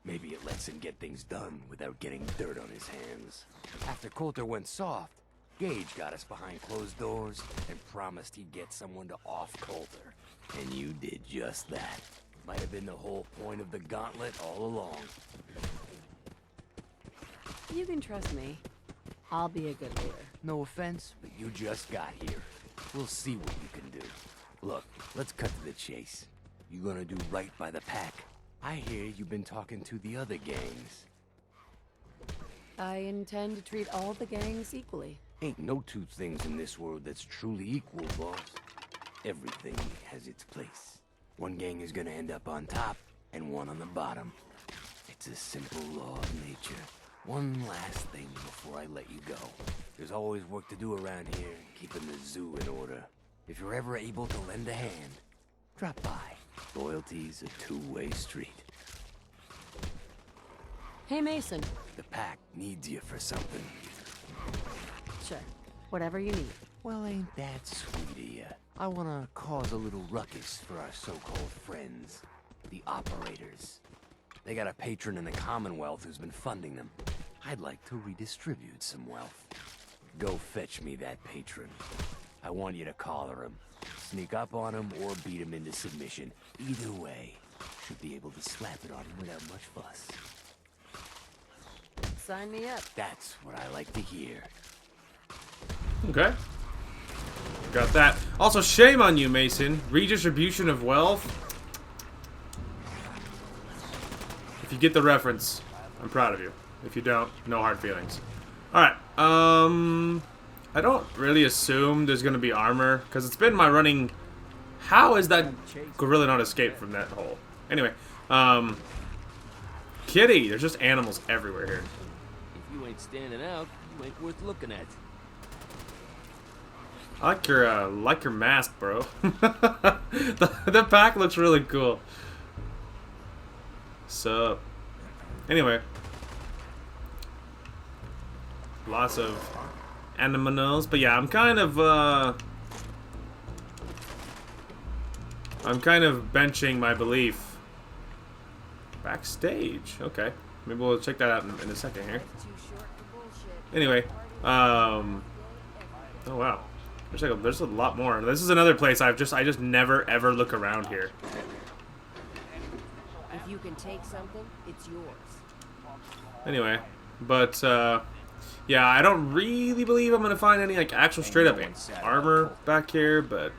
S6: Maybe it lets him get things done without getting dirt on his hands. After Coulter went soft, Gage got us behind closed doors and promised he'd get someone to off Coulter. And you did just that. Might have been the whole point of the gauntlet all along.
S2: You can trust me. I'll be a good leader.
S6: No offense, but you just got here. We'll see what you can do. Look, let's cut to the chase. You gonna do right by the pack? I hear you've been talking to the other gangs.
S2: I intend to treat all the gangs equally.
S6: Ain't no two things in this world that's truly equal, boss. Everything has its place. One gang is gonna end up on top, and one on the bottom. It's a simple law of nature. One last thing before I let you go. There's always work to do around here, keeping the zoo in order. If you're ever able to lend a hand, drop by. Loyalty's a two-way street.
S2: Hey, Mason.
S6: The pack needs you for something.
S2: Sure. Whatever you need.
S6: Well, ain't that sweet of you? I wanna cause a little ruckus for our so-called friends. The operators. They got a patron in the Commonwealth who's been funding them. I'd like to redistribute some wealth. Go fetch me that patron. I want you to collar him. Sneak up on him or beat him into submission. Either way, should be able to slap it on him without much fuss.
S2: Sign me up.
S6: That's what I like to hear.
S1: Okay. Got that. Also, shame on you, Mason. Redistribution of wealth. If you get the reference, I'm proud of you. If you don't, no hard feelings. Alright, I don't really assume there's gonna be armor, because it's been my running... How is that gorilla not escaped from that hole? Anyway, Kitty! There's just animals everywhere here.
S6: If you ain't standing out, you ain't worth looking at.
S1: I like your mask, bro. the pack looks really cool. So, anyway. Lots of animals, but yeah, I'm kind of benching my belief. Backstage, okay. Maybe we'll check that out in a second here. Anyway, oh wow. There's a lot more. This is another place I just never ever look around here.
S15: If you can take something, it's yours.
S1: Anyway, but yeah, I don't really believe I'm gonna find any like actual straight up armor back here, but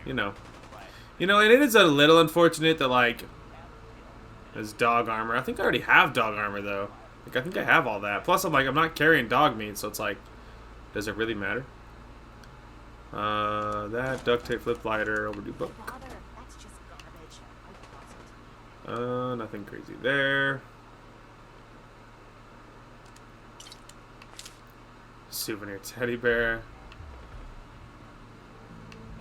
S1: you know, and it is a little unfortunate that like there's dog armor. I think I already have dog armor though. Like I think I have all that. Plus I'm not carrying dog meat, so it's like, does it really matter? That duct tape flip lighter, overdue book. Nothing crazy there. Souvenir teddy bear.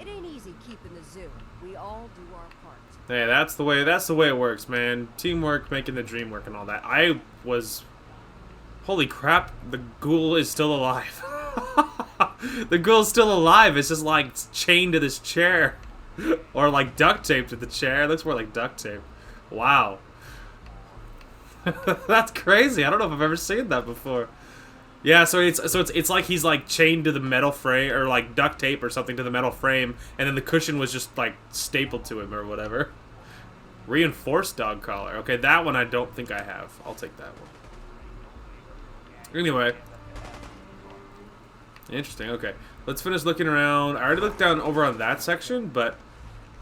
S15: It ain't easy keeping the zoo. We all do our part.
S1: Hey, that's the way it works, man. Teamwork, making the dream work and all that. Holy crap, the ghoul is still alive. The ghoul's still alive. It's just like chained to this chair. Or like duct taped to the chair. It looks more like duct tape. Wow. That's crazy. I don't know if I've ever seen that before. Yeah, so it's like he's like chained to the metal frame or like duct tape or something to the metal frame, and then the cushion was just like stapled to him or whatever. Reinforced dog collar. Okay, that one I don't think I have. I'll take that one. Anyway. Interesting, okay. Let's finish looking around. I already looked down over on that section, but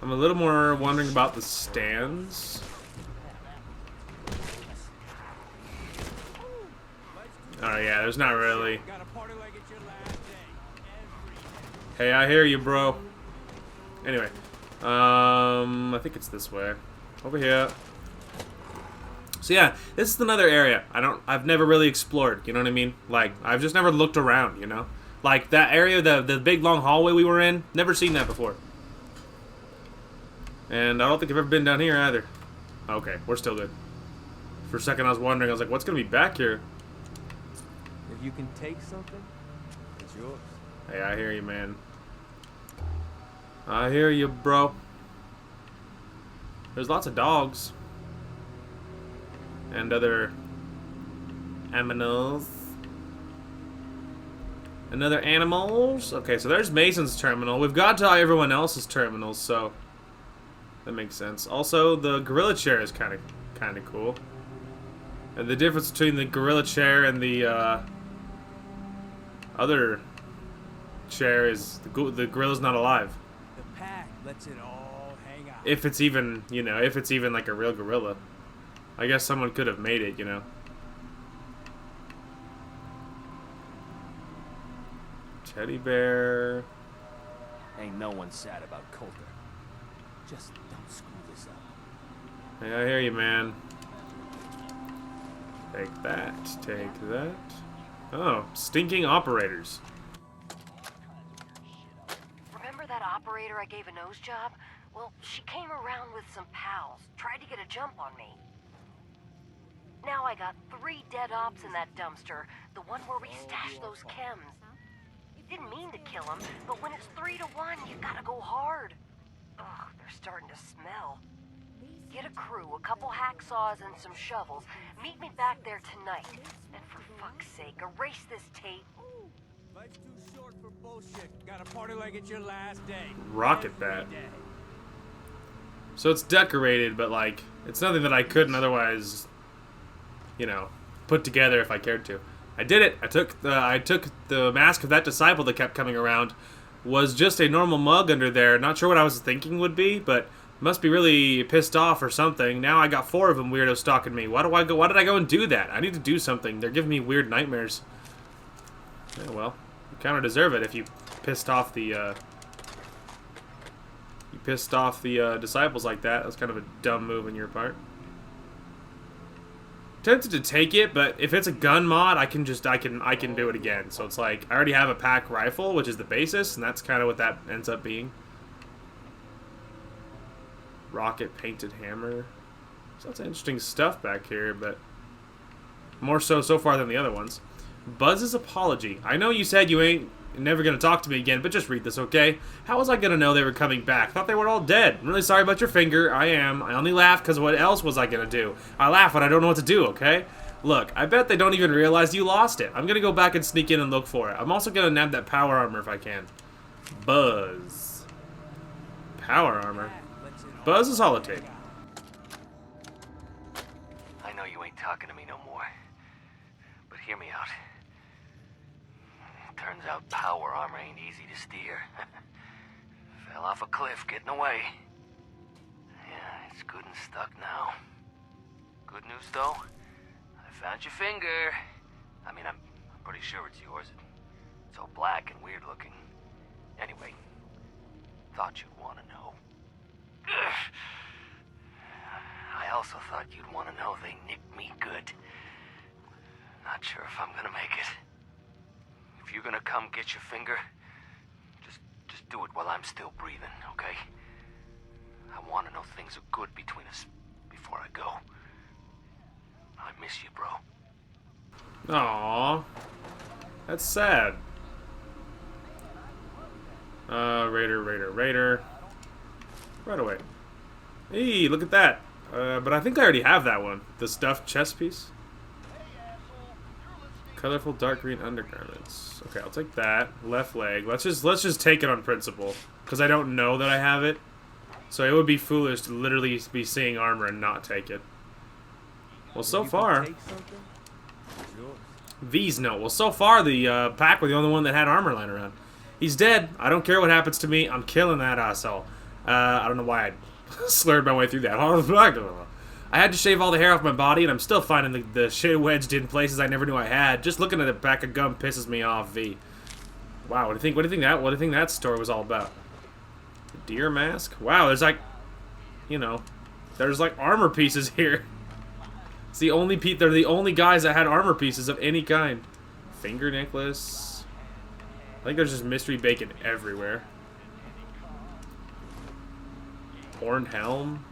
S1: I'm a little more wondering about the stands. Oh yeah, there's not really. Hey, I hear you, bro. Anyway. I think it's this way. Over here. So yeah, this is another area I've never really explored, you know what I mean? Like, I've just never looked around, you know? Like, that area, the big long hallway we were in, never seen that before. And I don't think I've ever been down here either. Okay, we're still good. For a second I was wondering, I was like, what's gonna be back here?
S18: If you can take something, it's yours.
S1: Hey, I hear you, man. I hear you, bro. There's lots of dogs. And other animals. And other animals. Okay, so there's Mason's terminal. We've got to everyone else's terminals, so that makes sense. Also, the gorilla chair is kind of cool. And the difference between the gorilla chair and the other chair is the gorilla's not alive.
S6: The pack lets it all hang out.
S1: If it's even, you know, if it's even like a real gorilla. I guess someone could have made it, you know. Teddy bear.
S16: Ain't no one sad about Coulter. Just don't screw this up.
S1: Hey, I hear you, man. Take that. Take that. Oh, stinking operators.
S19: Remember that operator I gave a nose job? Well, she came around with some pals, tried to get a jump on me. Now I got 3 dead ops in that dumpster, the one where we stashed those chems. Didn't mean to kill them, but when it's 3 to 1, you gotta go hard. Ugh, they're starting to smell. Get a crew, a couple hacksaws, and some shovels. Meet me back there tonight. And for fuck's sake, erase this tape.
S6: Life's too short for bullshit. Gotta party like it's your last day.
S1: Rocket bat. So it's decorated, but like, it's nothing that I couldn't otherwise, you know, put together if I cared to. I did it. I took the mask of that disciple that kept coming around. Was just a normal mug under there. Not sure what I was thinking would be, but must be really pissed off or something. Now I got 4 of them weirdos stalking me. Why did I go and do that? I need to do something. They're giving me weird nightmares. Yeah, well, you kind of deserve it if you pissed off the disciples like that. That was kind of a dumb move on your part. Tempted to take it, but if it's a gun mod, I can do it again. So it's like I already have a pack rifle, which is the basis, and that's kind of what that ends up being. Rocket painted hammer. So that's interesting stuff back here, but more so far than the other ones. Buzz's apology. I know you said you ain't never gonna talk to me again, but just read this, okay? How was I gonna know they were coming back? Thought they were all dead. I'm really sorry about your finger. I am. I only laugh because what else was I gonna do? I laugh when I don't know what to do, okay? Look, I bet they don't even realize you lost it. I'm gonna go back and sneak in and look for it. I'm also gonna nab that power armor if I can. Buzz. Power armor. Buzz is holotape.
S7: I know you ain't talking to me no more, but hear me out. Turns out power armor ain't easy to steer. Fell off a cliff getting away. Yeah, it's good and stuck now. Good news though, I found your finger. I mean, I'm pretty sure it's yours. It's all black and weird looking. Anyway, thought you'd want to know. I also thought you'd want to know they nicked me good. Not sure if I'm gonna make it. If you're gonna come get your finger, just do it while I'm still breathing, okay? I want to know things are good between us before I go. I miss you, bro.
S1: Aww. That's sad. Raider. Right away. Hey, look at that. But I think I already have that one. The stuffed chest piece. Colorful dark green undergarments. Okay, I'll take that. Left leg. Let's just take it on principle, because I don't know that I have it. So it would be foolish to literally be seeing armor and not take it. Well, so far, V's no. Well, so far the pack were the only one that had armor lying around. He's dead. I don't care what happens to me. I'm killing that asshole. I don't know why I slurred my way through that. I had to shave all the hair off my body, and I'm still finding the shit wedged in places I never knew I had. Just looking at the pack of gum pisses me off, V. Wow, what do you think that story was all about? The deer mask? Wow, there's like, you know, there's like armor pieces here. It's the only they're the only guys that had armor pieces of any kind. Finger necklace. I think there's just mystery bacon everywhere. Horned helm.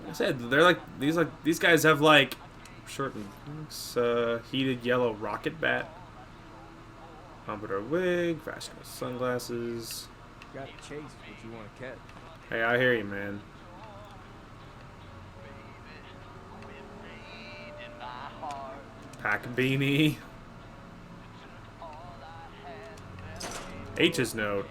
S1: Like I said, they're like these guys have like shortened heated yellow rocket bat. Pompadour wig, fashionable sunglasses.
S18: Got to chase what you want to catch.
S1: Hey, I hear you, man. Pack beanie. H's note.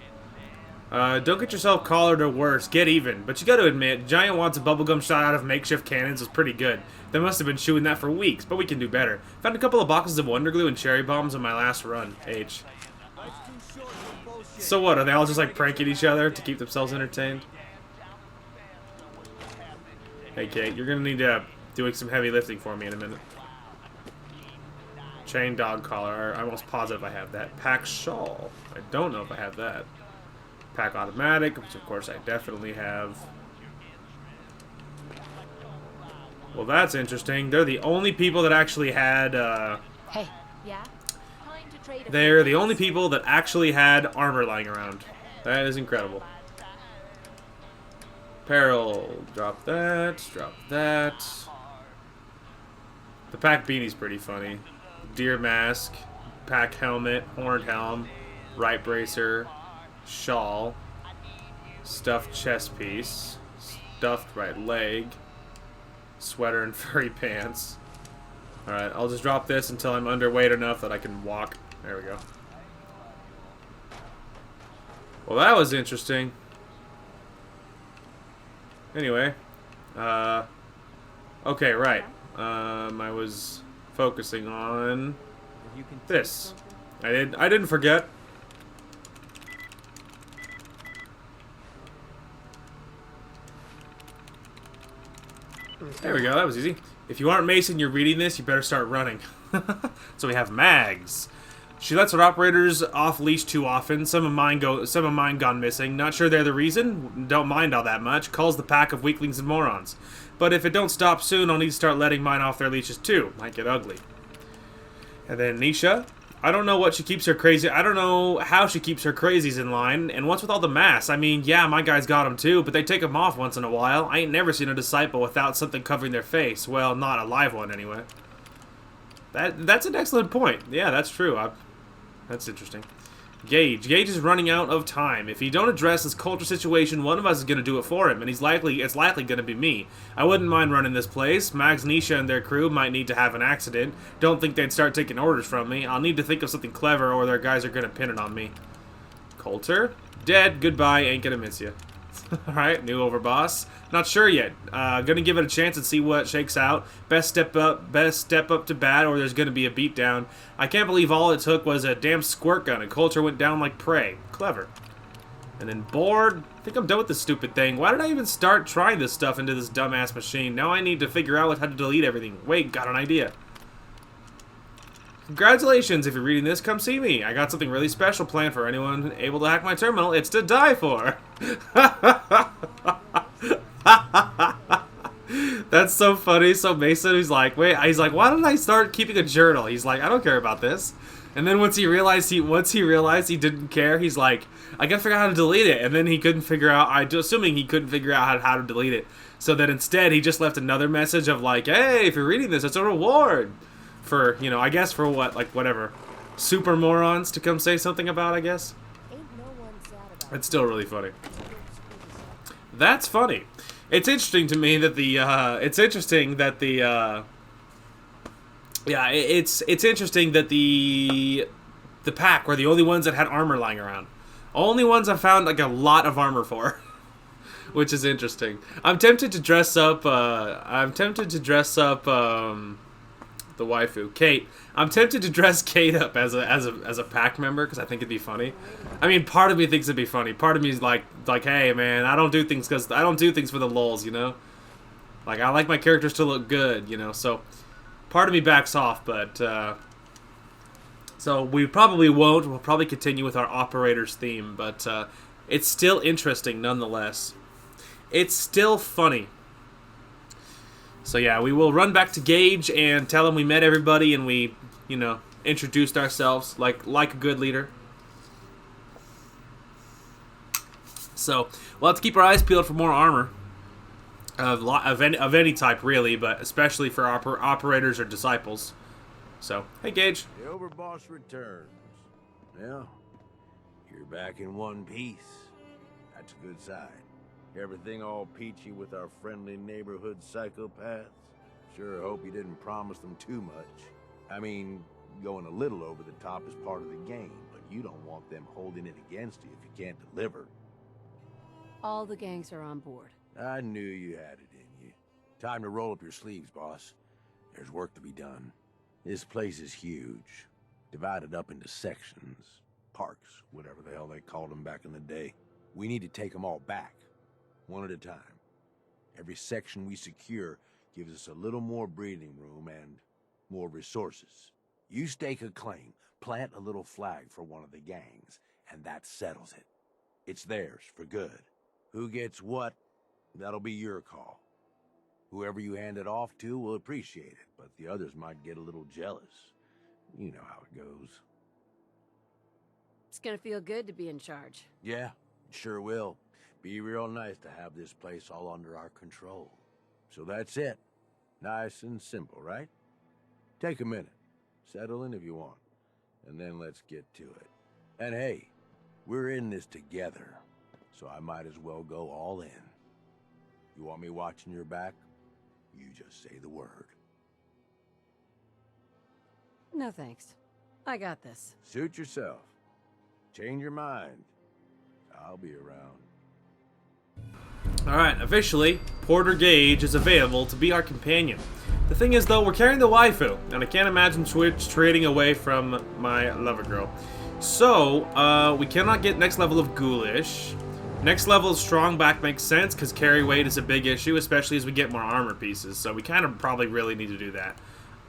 S1: Don't get yourself collared or worse. Get even. But you gotta admit, Giant Wads of bubblegum shot out of makeshift cannons was pretty good. They must have been chewing that for weeks, but we can do better. Found a couple of boxes of Wonder Glue and cherry bombs on my last run. H. So what, are they all just like pranking each other to keep themselves entertained? Hey Kate, you're gonna need to doing some heavy lifting for me in a minute. Chain dog collar. I'm almost positive I have that. Pack shawl. I don't know if I have that. Pack automatic, which of course I definitely have. Well, that's interesting. They're the only people that actually had,
S11: Hey, yeah?
S1: they're the only people that actually had armor lying around. That is incredible. Apparel. Drop that. Drop that. The pack beanie's pretty funny. Deer mask. Pack helmet. Horned helm. Right bracer. Shawl. Stuffed chest piece. Stuffed right leg. Sweater and furry pants. Alright, I'll just drop this until I'm underweight enough that I can walk. There we go. Well, that was interesting. Anyway. Okay, right. I was focusing on this. I didn't forget. There we go, that was easy. If you aren't Mason, you're reading this, you better start running. So we have Mags. She lets her operators off leash too often. Some of mine gone missing. Not sure they're the reason. Don't mind all that much. Calls the pack of weaklings and morons. But if it don't stop soon, I'll need to start letting mine off their leashes too. Might get ugly. And then Nisha. I don't know what she keeps her crazy. I don't know how she keeps her crazies in line. And what's with all the masks? I mean, yeah, my guys got them too, but they take them off once in a while. I ain't never seen a disciple without something covering their face. Well, not a live one anyway. That's an excellent point. Yeah, that's true. That's interesting. Gage. Gage is running out of time. If you don't address this culture situation, one of us is going to do it for him, and it's likely going to be me. I wouldn't mind running this place. Mags, Nisha, and their crew might need to have an accident. Don't think they'd start taking orders from me. I'll need to think of something clever, or their guys are going to pin it on me. Coulter? Dead. Goodbye. Ain't gonna miss you. Alright, new overboss. Not sure yet. Gonna give it a chance and see what shakes out. Best step up to bat, or there's gonna be a beatdown. I can't believe all it took was a damn squirt gun and Coulter went down like prey. Clever. And then bored. I think I'm done with this stupid thing. Why did I even start trying this stuff into this dumbass machine? Now I need to figure out how to delete everything. Wait, got an idea. Congratulations, if you're reading this, come see me. I got something really special planned for anyone able to hack my terminal. It's to die for. That's so funny. So Mason, he's like, why don't I start keeping a journal? He's like, I don't care about this. And then once he realized he didn't care, he's like, I gotta figure out how to delete it. And then he couldn't figure out, assuming he couldn't figure out how to delete it. So that instead, he just left another message of like, hey, if you're reading this, it's a reward. For, you know, I guess for what, like, whatever. Super morons to come say something about, I guess. It's still really funny. That's funny. It's interesting to me that the it's interesting that the it's interesting that the pack were the only ones that had armor lying around. Only ones I found like a lot of armor for. Which is interesting. I'm tempted to dress up the waifu, Kate. I'm tempted to dress Kate up as a pack member because I think it'd be funny. I mean, part of me thinks it'd be funny. Part of me is like, hey man, I don't do things for the lulz, you know. Like I like my characters to look good, you know. So part of me backs off, but so we probably won't. We'll probably continue with our operators theme, but it's still interesting nonetheless. It's still funny. So yeah, we will run back to Gage and tell him we met everybody and we, you know, introduced ourselves like a good leader. So we'll have to keep our eyes peeled for more armor of any type, really, but especially for operators or disciples. So, hey, Gage.
S14: The Overboss returns. Yeah, you're back in one piece. That's a good sign. Everything all peachy with our friendly neighborhood psychopaths? Sure hope you didn't promise them too much. I mean, going a little over the top is part of the game, but you don't want them holding it against you if you can't deliver.
S2: All the gangs are on board.
S14: I knew you had it in you. Time to roll up your sleeves, boss. There's work to be done. This place is huge. Divided up into sections. Parks, whatever the hell they called them back in the day. We need to take them all back. One at a time. Every section we secure gives us a little more breathing room and more resources. You stake a claim, plant a little flag for one of the gangs, and that settles it. It's theirs for good. Who gets what, that'll be your call. Whoever you hand it off to will appreciate it, but the others might get a little jealous. You know how it goes.
S2: It's gonna feel good to be in charge.
S14: Yeah, it sure will. Be real nice to have this place all under our control. So that's it. Nice and simple, right? Take a minute. Settle in if you want. And then let's get to it. And hey, we're in this together. So I might as well go all in. You want me watching your back? You just say the word.
S2: No thanks. I got this.
S14: Suit yourself. Change your mind. I'll be around.
S1: Alright, officially, Porter Gage is available to be our companion. The thing is, though, we're carrying the waifu, and I can't imagine Twitch trading away from my lover girl. So, we cannot get next level of ghoulish. Next level of strong back makes sense, because carry weight is a big issue, especially as we get more armor pieces, so we kind of probably really need to do that.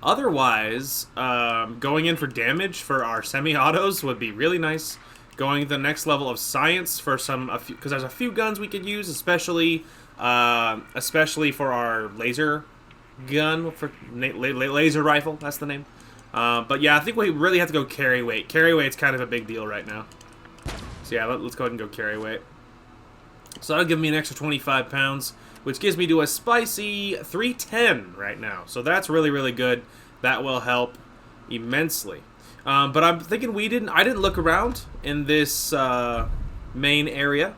S1: Otherwise, going in for damage for our semi-autos would be really nice. Going to the next level of science for because there's a few guns we could use, especially for our laser gun, for laser rifle, that's the name. But yeah, I think we really have to go carry weight. Carry weight's kind of a big deal right now. So yeah, let's go ahead and go carry weight. So that'll give me an extra 25 pounds, which gives me to a spicy 310 right now. So that's really, really good. That will help immensely. But I'm thinking I didn't look around in this main area.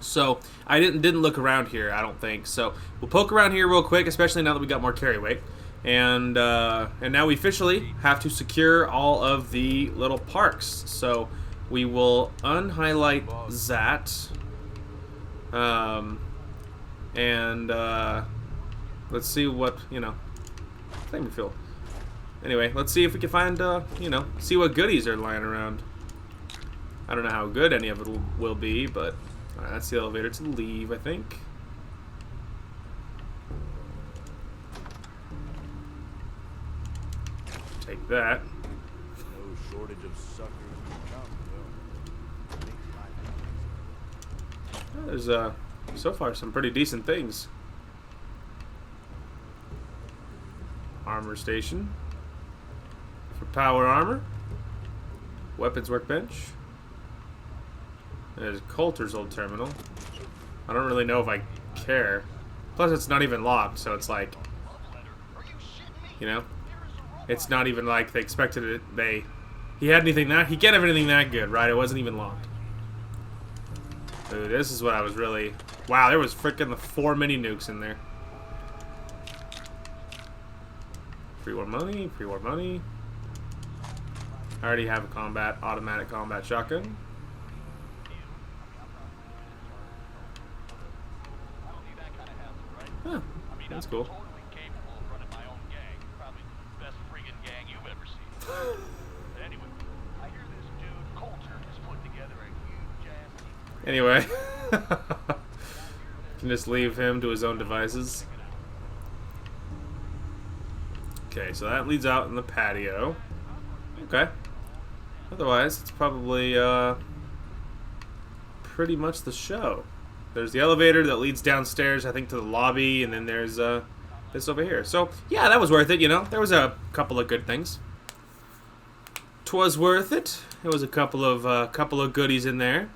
S1: So I didn't look around here, I don't think. So we'll poke around here real quick, especially now that we got more carry weight. And now we officially have to secure all of the little parks. So we will unhighlight that. Let's see what, flame refill. Anyway, let's see if we can find, see what goodies are lying around. I don't know how good any of it will be, but that's the elevator to leave, I think. Take that.
S14: No shortage of suckers in town,
S1: There's, so far, some pretty decent things. Armor station. For power armor. Weapons workbench. There's Coulter's old terminal. I don't really know if I care. Plus, it's not even locked, so it's like, it's not even like they expected it. He can't have anything that good, right? It wasn't even locked. Ooh, this is what I was really Wow, there was freaking the 4 mini nukes in there. Pre-war money, pre-war money. I already have a automatic combat shotgun. Huh, that's cool. Anyway, can just leave him to his own devices. Okay, so that leads out in the patio. Okay. Otherwise, it's probably pretty much the show. There's the elevator that leads downstairs, I think, to the lobby, and then there's this over here. So, yeah, that was worth it, you know. There was a couple of good things. 'Twas worth it. There was a couple of goodies in there.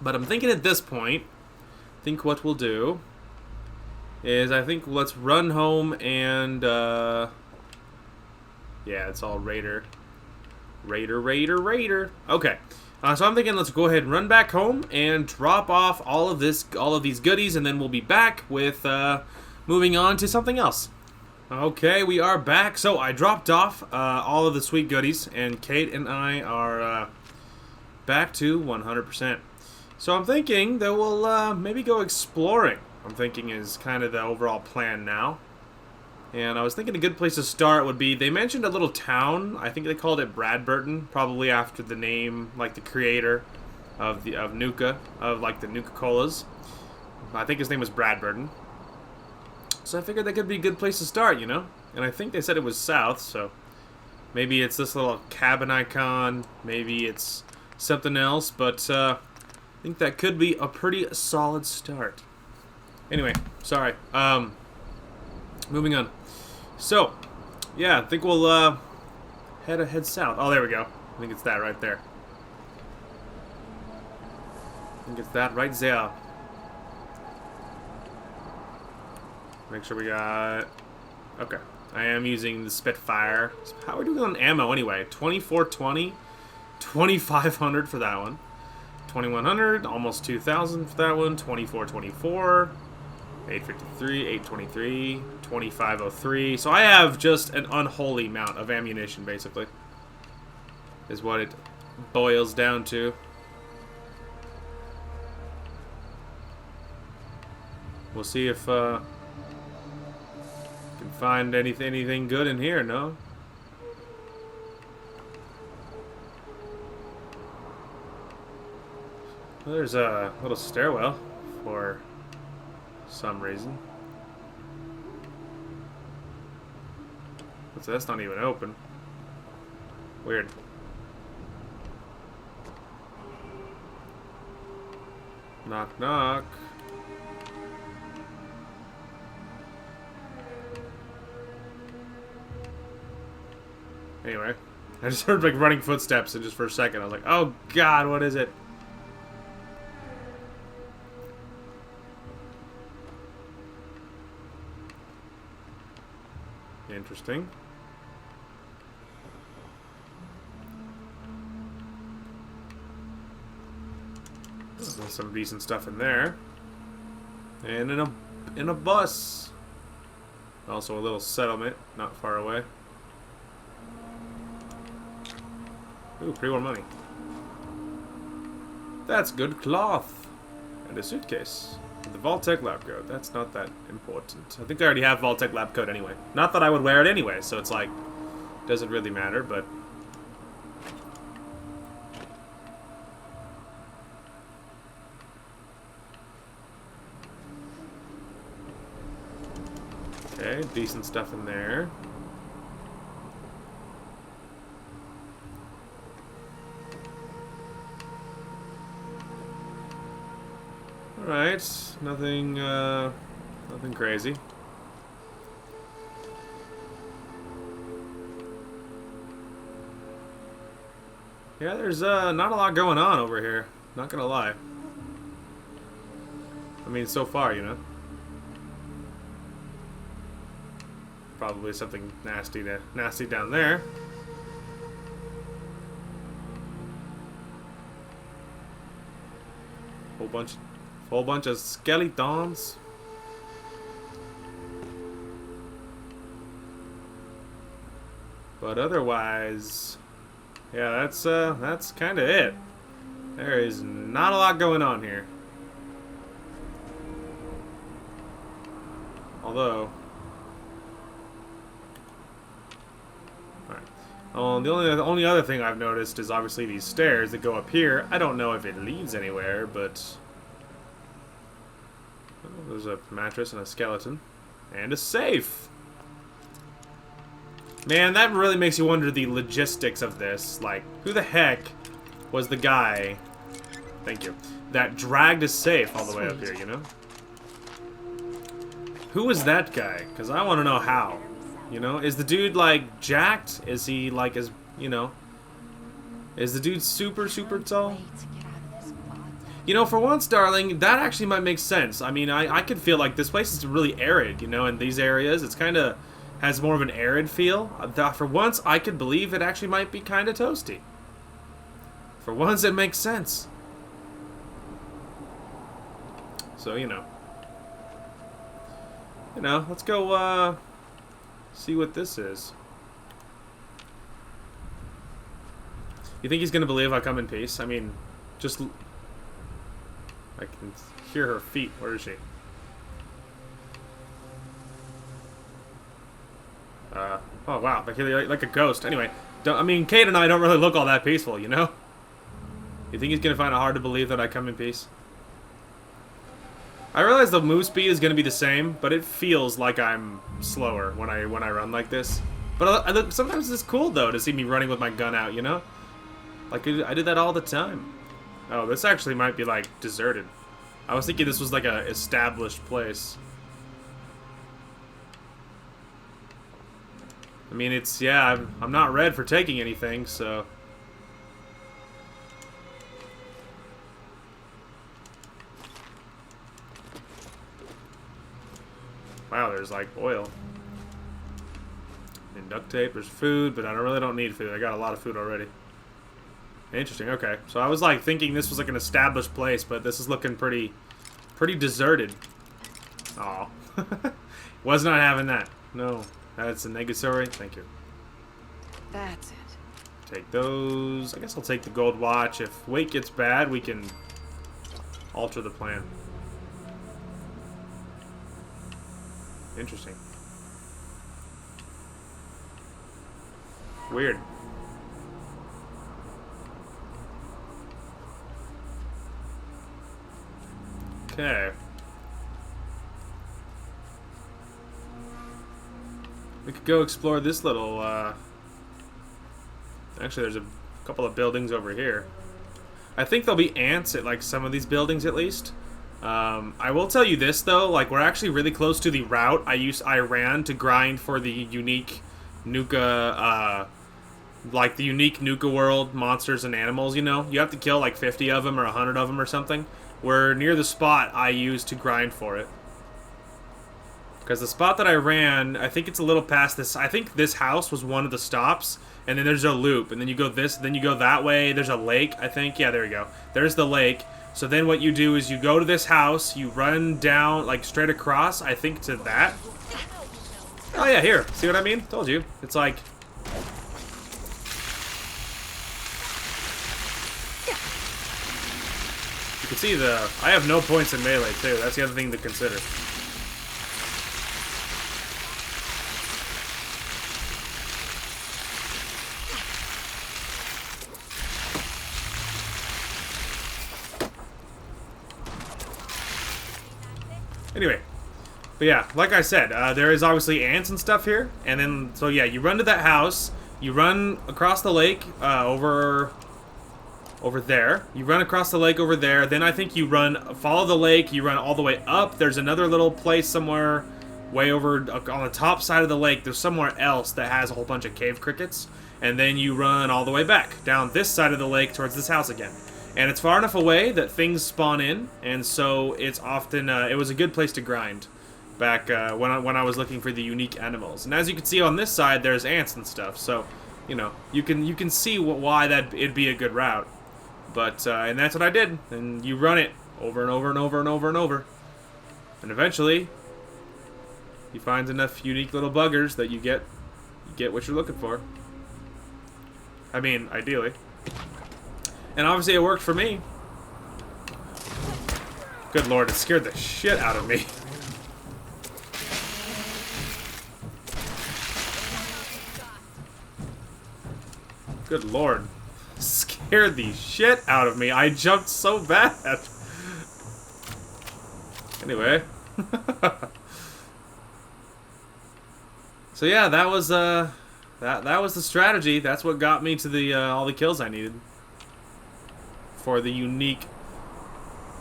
S1: But I'm thinking at this point, I think what we'll do is let's run home and yeah, it's all Raider. Okay. So I'm thinking let's go ahead and run back home and drop off all of these goodies, and then we'll be back with moving on to something else. Okay, we are back. So I dropped off all of the sweet goodies, and Kate and I are back to 100%. So I'm thinking that we'll maybe go exploring. I'm thinking is kind of the overall plan now. And I was thinking a good place to start would be, they mentioned a little town. I think they called it Bradburton, probably after the name, like the creator of Nuka, like the Nuka-Colas. I think his name was Bradburton. So I figured that could be a good place to start, you know? And I think they said it was south, so maybe it's this little cabin icon, maybe it's something else, but I think that could be a pretty solid start. Anyway, sorry. Moving on. So, yeah, I think we'll head south. Oh, there we go. I think it's that right there. I think it's that right there. Make sure we got... Okay. I am using the Spitfire. How are we doing on ammo anyway? 2420, 2500 for that one. 2100, almost 2000 for that one. 2424, 853, 823, 2503. So I have just an unholy amount of ammunition, basically. Is what it boils down to. We'll see if can find anything good in here, no? Well, there's a little stairwell for some reason. So that's not even open. Weird. Knock, knock. Anyway, I just heard like running footsteps, and just for a second I was like, oh god, what is it? Interesting. There's some decent stuff in there. And in a bus. Also a little settlement not far away. Ooh, pre-war money. That's good cloth. And a suitcase. The Vault-Tec lab coat. That's not that important. I think I already have Vault-Tec lab coat anyway. Not that I would wear it anyway, so it's like, doesn't really matter, but... Okay, decent stuff in there. Alright, nothing crazy. Yeah, there's not a lot going on over here. Not gonna lie. I mean, so far, you know. Probably something nasty down there. Whole bunch of skeletons. But otherwise, yeah, that's kind of it. There is not a lot going on here. Although, alright. The only other thing I've noticed is obviously these stairs that go up here. I don't know if it leads anywhere, but oh, there's a mattress and a skeleton and a safe. Man, that really makes you wonder the logistics of this. Like, who the heck was the guy, thank you, that dragged a safe all the way up here, you know? Who was that guy? Because I want to know how. You know? Is the dude, like, jacked? Is he, like, you know? Is the dude super, super tall? You know, for once, darling, that actually might make sense. I mean, I could feel like this place is really arid, you know, in these areas. It's kind of has more of an arid feel. For once, I could believe it actually might be kind of toasty. For once, it makes sense. So, you know. Let's go, see what this is. You think he's gonna believe I come in peace? I mean, just... I can hear her feet. Where is she? Oh wow, like a ghost. Anyway, I mean, Kate and I don't really look all that peaceful, you know? You think he's gonna find it hard to believe that I come in peace? I realize the move speed is gonna be the same, but it feels like I'm slower when I run like this. But sometimes it's cool though to see me running with my gun out, you know? Like I do that all the time. Oh, this actually might be like deserted. I was thinking this was like a established place. I mean, it's, yeah, I'm not red for taking anything, so... Wow, there's, like, oil. And duct tape, there's food, but I really don't need food. I got a lot of food already. Interesting, okay. So I was, like, thinking this was, like, an established place, but this is looking pretty deserted. Aw. Was not having that. No. That's a negatory. Thank you.
S9: That's it.
S1: Take those. I guess I'll take the gold watch. If weight gets bad, we can alter the plan. Interesting. Weird. Okay. We could go explore this little, Actually, there's a couple of buildings over here. I think there'll be ants at, like, some of these buildings, at least. I will tell you this, though. Like, we're actually really close to the route I ran to grind for the unique Nuka, like, the unique Nuka-World monsters and animals, you know? You have to kill, like, 50 of them or 100 of them or something. We're near the spot I used to grind for it. Because the spot that I ran, I think it's a little past this. I think this house was one of the stops, and then there's a loop, and then you go this, then you go that way. There's a lake, I think. Yeah, there you go. There's the lake. So then what you do is you go to this house, you run down, like, straight across, I think, to that. Oh, yeah, here. See what I mean? Told you. It's like... You can see I have no points in melee, too. That's the other thing to consider. Anyway, but yeah, like I said, there is obviously ants and stuff here, and then, so yeah, you run to that house, you run across the lake, over there, you run across the lake over there, then I think you follow the lake, you run all the way up, there's another little place somewhere way over on the top side of the lake, there's somewhere else that has a whole bunch of cave crickets, and then you run all the way back, down this side of the lake towards this house again. And it's far enough away that things spawn in, and so it's often, it was a good place to grind back when I was looking for the unique animals. And as you can see on this side, there's ants and stuff, so, you know, you can see why it'd be a good route. But, and that's what I did, and you run it over and over and over and over and over. And eventually, he finds enough unique little buggers that you get what you're looking for. I mean, ideally. And obviously it worked for me. Good lord, it scared the shit out of me. Good lord. Scared the shit out of me. I jumped so bad. Anyway. So yeah, that was that was the strategy. That's what got me to the all the kills I needed for the unique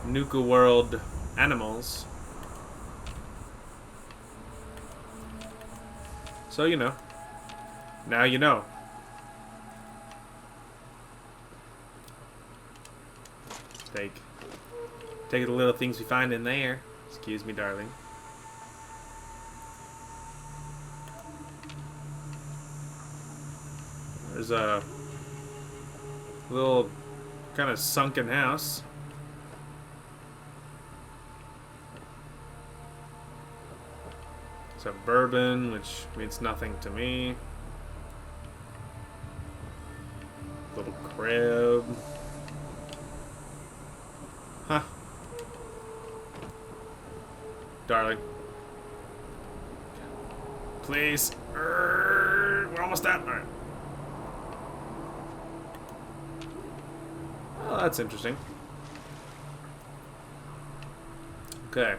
S1: Nuka-World animals. So you know. Now you know. Take the little things we find in there. Excuse me, darling. There's a little kind of sunken house. It's a bourbon, which means nothing to me. Little crib. Huh. Darling. Please. We're almost at. Alright. Oh, that's interesting. Okay.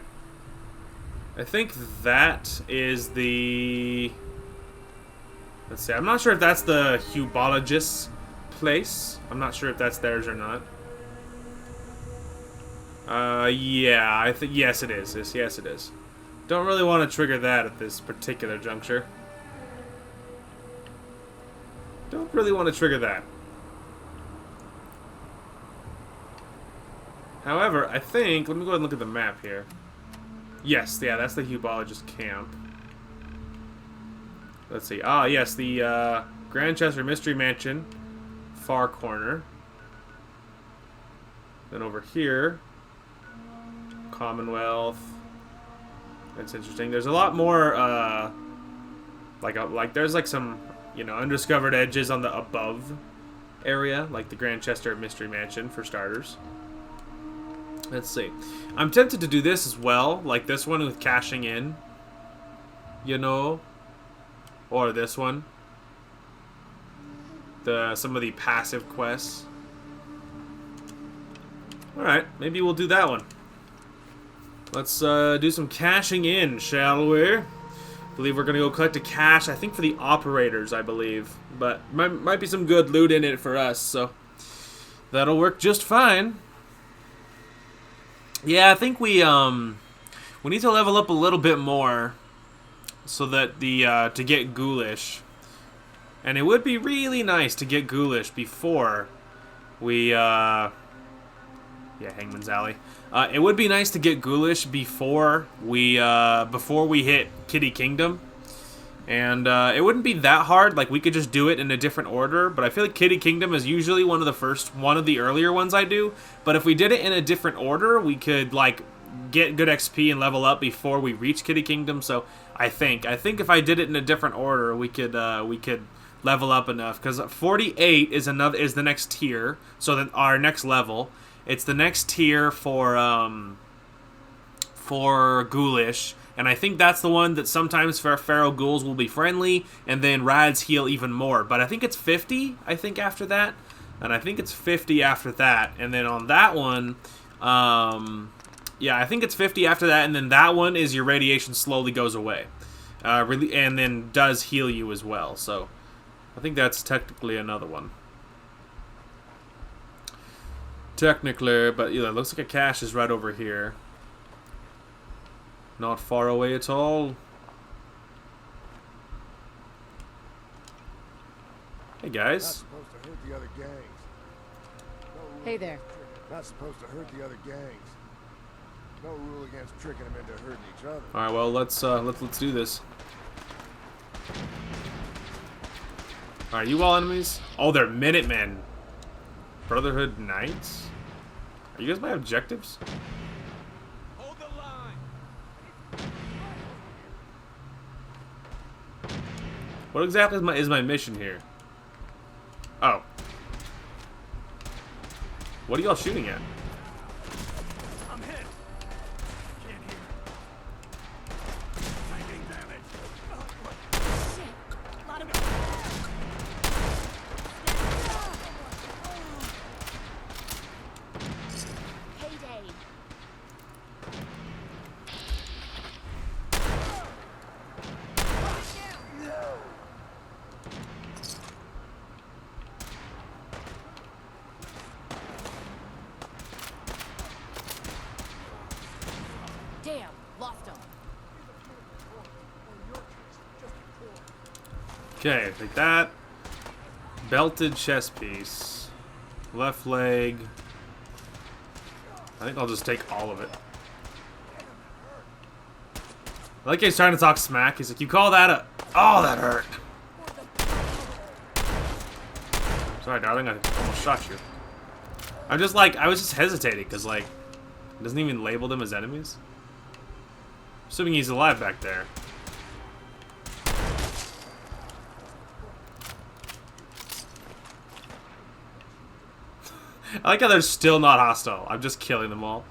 S1: I think that is the... Let's see. I'm not sure if that's the Hubologist's place. I'm not sure if that's theirs or not. Yeah, I think yes it is. Yes it is. Don't really want to trigger that at this particular juncture. Don't really want to trigger that. However, I think, let me go ahead and look at the map here. Yes, yeah, that's the Hubologist camp. Let's see. Ah, yes, the Grandchester Mystery Mansion, far corner. Then over here, Commonwealth. That's interesting. There's a lot more, like there's like some, you know, undiscovered edges on the above area, like the Grandchester Mystery Mansion for starters. Let's see. I'm tempted to do this as well, like this one with cashing in, you know, or this one. Some of the passive quests. Alright, maybe we'll do that one. Let's do some cashing in, shall we? I believe we're going to go collect a cache, I think for the operators, I believe. But might be some good loot in it for us, so that'll work just fine. Yeah, I think we need to level up a little bit more so that to get ghoulish. And it would be really nice to get ghoulish before we yeah, Hangman's Alley. It would be nice to get ghoulish before we hit Kitty Kingdom. And it wouldn't be that hard, like we could just do it in a different order, but I feel like Kitty Kingdom is usually one of the earlier ones I do, but if we did it in a different order, we could like get good XP and level up before we reach Kitty Kingdom. So I think if I did it in a different order, we could level up enough, because 48 is the next tier, so that our next level, it's the next tier for ghoulish. And I think that's the one that sometimes feral ghouls will be friendly, and then rads heal even more. But I think it's 50, I think, after that. And I think it's 50 after that. And then on that one, yeah, I think it's 50 after that, and then that one is your radiation slowly goes away. And then does heal you as well. So I think that's technically another one. Technically, but yeah, it looks like a cache is right over here. Not far away at all. Hey guys.
S13: Not supposed to hurt the other gangs.
S2: Hey there.
S13: Not supposed to hurt the other gangs. No rule against tricking them into hurting each other.
S1: All right, well let's do this. Are you all enemies? Oh, they're Minutemen. Brotherhood Knights. Are you guys my objectives?
S6: Hold the line.
S1: What exactly is my mission here? Oh. What are y'all shooting at?
S6: I'm hit. Can't hear. Taking damage.
S15: Shit! Lot of
S11: Payday.
S15: damn, lost him.
S1: Okay, take that. Belted chest piece. Left leg. I think I'll just take all of it. I like he's trying to talk smack. He's like, you call that a... Oh, that hurt. Sorry, darling. I almost shot you. I'm just like... I was just hesitating because, like... It doesn't even label them as enemies. Assuming he's alive back there. I like how they're still not hostile. I'm just killing them all.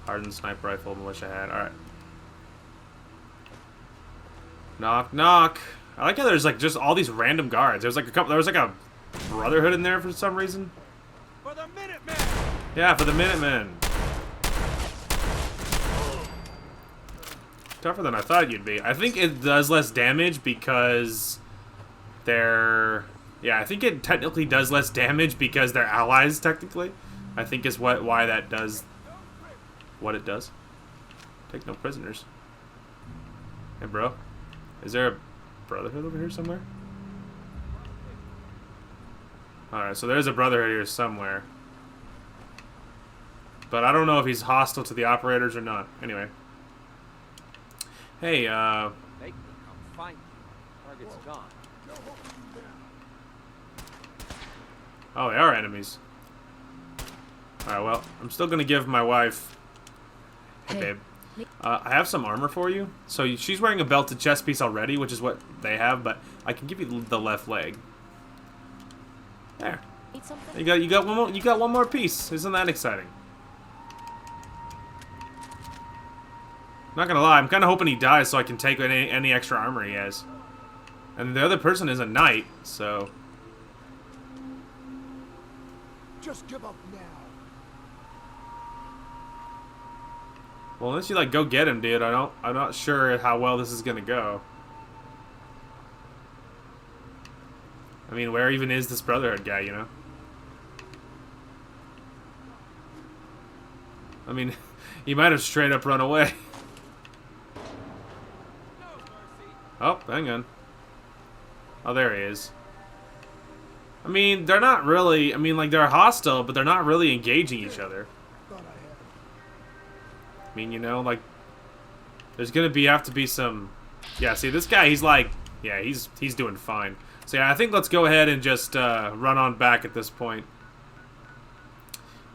S1: Hardened sniper rifle, militia hat. Alright. Knock, knock. I like how there's like just all these random guards. There's like a couple. There was like a brotherhood in there for some reason.
S6: For the Minutemen.
S1: Yeah, for the Minutemen. Tougher than I thought you'd be. I think it does less damage because they're... Yeah, I think it technically does less damage because they're allies, technically. I think is why that does what it does. Take no prisoners. Hey, bro. Is there a brotherhood over here somewhere? Alright, so there's a brotherhood here somewhere. But I don't know if he's hostile to the operators or not. Anyway. Hey,
S18: They can come find you. Target's gone.
S1: Oh, they are enemies. Alright, well, I'm still gonna give my wife... Hey, babe. I have some armor for you. So she's wearing a belted chest piece already, which is what they have, but I can give you the left leg. There. You got one more piece. Isn't that exciting? Not gonna lie, I'm kind of hoping he dies so I can take any extra armor he has. And the other person is a knight, so...
S13: Just give up now.
S1: Well, unless you like go get him, dude, I'm not sure how well this is gonna go. I mean, where even is this Brotherhood guy, you know? I mean, he might have straight up run away. Oh, hang on. Oh, there he is. I mean, they're not really... I mean, like, they're hostile, but they're not really engaging each other. I mean, you know, like... There's gonna have to be some... Yeah, see, this guy, he's like... Yeah, he's doing fine. So, yeah, I think let's go ahead and just run on back at this point.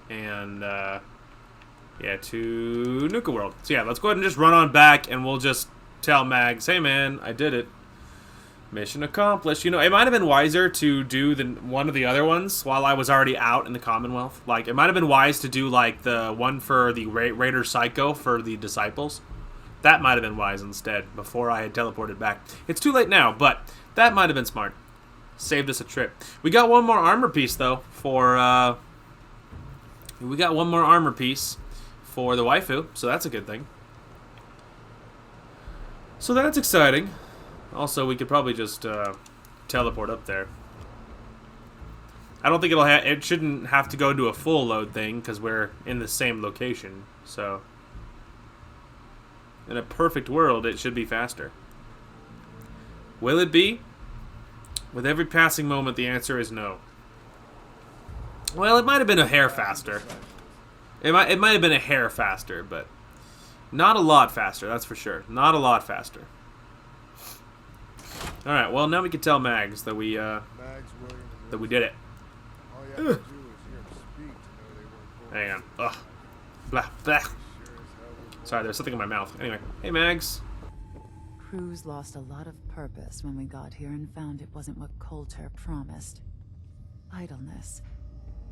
S1: And, yeah, to Nuka-World. So, yeah, let's go ahead and just run on back, and we'll just tell Mags, hey, man, I did it. Mission accomplished. You know, it might have been wiser to do one of the other ones while I was already out in the Commonwealth. Like, it might have been wise to do, like, the one for the Raider Psycho for the Disciples. That might have been wise instead, before I had teleported back. It's too late now, but that might have been smart. Saved us a trip. We got one more armor piece, though, for, we got one more armor piece for the waifu, so that's a good thing. So that's exciting. Also, we could probably just teleport up there. I don't think it shouldn't have to go to a full load thing because we're in the same location. So, in a perfect world, it should be faster. Will it be? With every passing moment, the answer is no. Well, it might have been a hair faster. It might have been a hair faster, but not a lot faster. That's for sure. Not a lot faster. All right. Well, now we can tell Mags that we
S13: Mags, William, and
S1: that we did it.
S13: all you have to do is hear him speak to know they weren't bull.
S1: Hang on. Ugh. Blah blah. Sorry, there's something in my mouth. Anyway, hey Mags.
S12: Cruz lost a lot of purpose when we got here and found it wasn't what Coulter promised. Idleness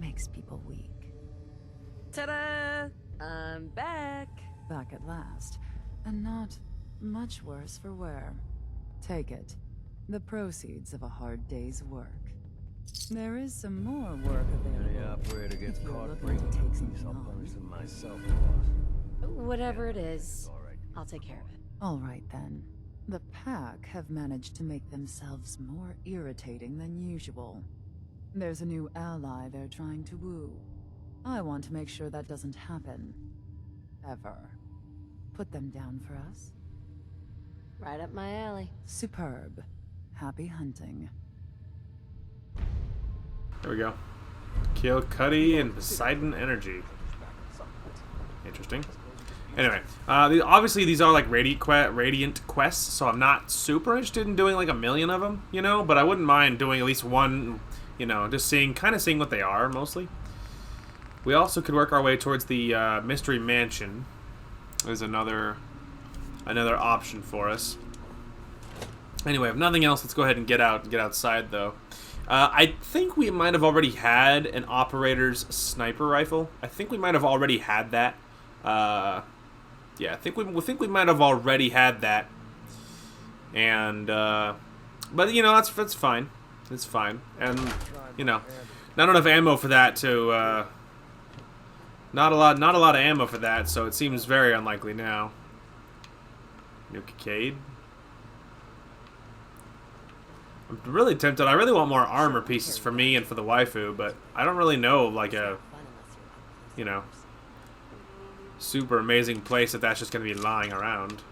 S12: makes people weak.
S2: Ta-da! I'm back.
S12: Back at last, and not much worse for wear. Take it. The proceeds of a hard day's work. There is some more work available.
S6: The operator gets
S12: if you're
S6: caught
S12: looking
S6: breaking
S12: to take
S6: keys,
S12: something
S6: I'll
S12: on.
S6: punish them myself, boss.
S2: Whatever it is, I'll take care of it.
S12: All right then. The pack have managed to make themselves more irritating than usual. There's a new ally they're trying to woo. I want to make sure that doesn't happen. Ever. Put them down for us.
S2: Right up my alley.
S12: Superb. Happy hunting.
S1: There we go. Kill Cuddy and Poseidon Energy. Interesting. Anyway, obviously these are like radiant quests, so I'm not super interested in doing like a million of them, you know, but I wouldn't mind doing at least one, you know, just kind of seeing what they are, mostly. We also could work our way towards the Mystery Mansion. There's another option for us. Anyway, if nothing else, let's go ahead and get outside, though. I think we might have already had an operator's sniper rifle. I think we might have already had that. Yeah, I think we might have already had that. And but you know that's fine. It's fine. And you know, not enough ammo for that to. Not a lot of ammo for that, so it seems very unlikely now. Nuka-Cade. I'm really tempted. I really want more armor pieces for me and for the waifu, but I don't really know, like, a, you know, super amazing place that's just going to be lying around.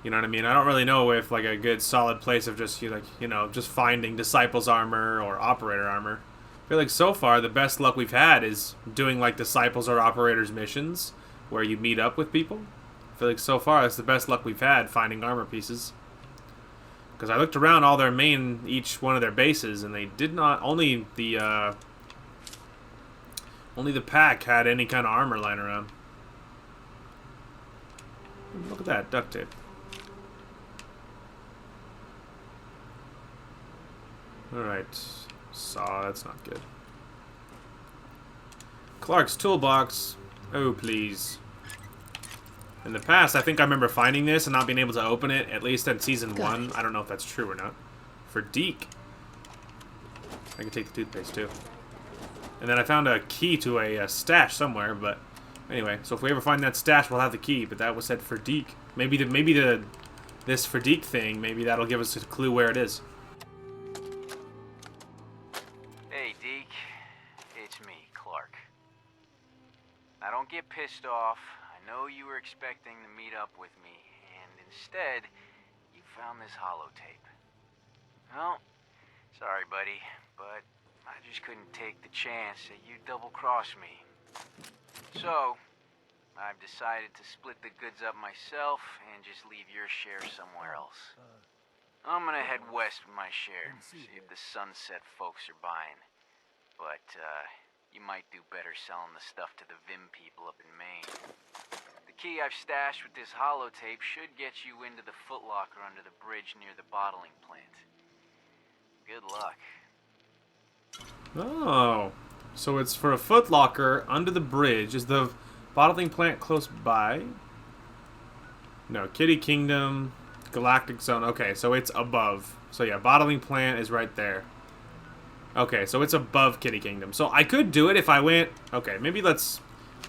S1: You know what I mean? I don't really know if, like, a good solid place of just, like, you know, just finding Disciples armor or Operator armor. I feel like so far the best luck we've had is doing, like, Disciples or Operators missions where you meet up with people. I feel like so far that's the best luck we've had finding armor pieces. Because I looked around all their each one of their bases, and they did not, only the pack had any kind of armor lying around. Look at that, duct tape. Alright, saw, that's not good. Clark's toolbox. Oh, please. In the past, I think I remember finding this and not being able to open it, at least in Season 1. I don't know if that's true or not. For Deke. I can take the toothpaste, too. And then I found a key to a stash somewhere, but... Anyway, so if we ever find that stash, we'll have the key, but that was said for Deke. Maybe this for Deke thing, maybe that'll give us a clue where it is.
S7: Hey, Deke. It's me, Clark. Now, don't get pissed off. I know you were expecting to meet up with me, and instead, you found this holotape. Well, sorry, buddy, but I just couldn't take the chance that you'd double-cross me. So, I've decided to split the goods up myself and just leave your share somewhere else. I'm gonna head west with my share, see if the Sunset folks are buying. But, you might do better selling the stuff to the Vim people up in Maine. The key I've stashed with this holotape should get you into the footlocker under the bridge near the bottling plant. Good luck.
S1: Oh, so it's for a footlocker under the bridge. Is the bottling plant close by? No, Kitty Kingdom, Galactic Zone. Okay, so it's above. So yeah, bottling plant is right there. Okay, so it's above Kitty Kingdom. So I could do it if I went... Okay, maybe let's...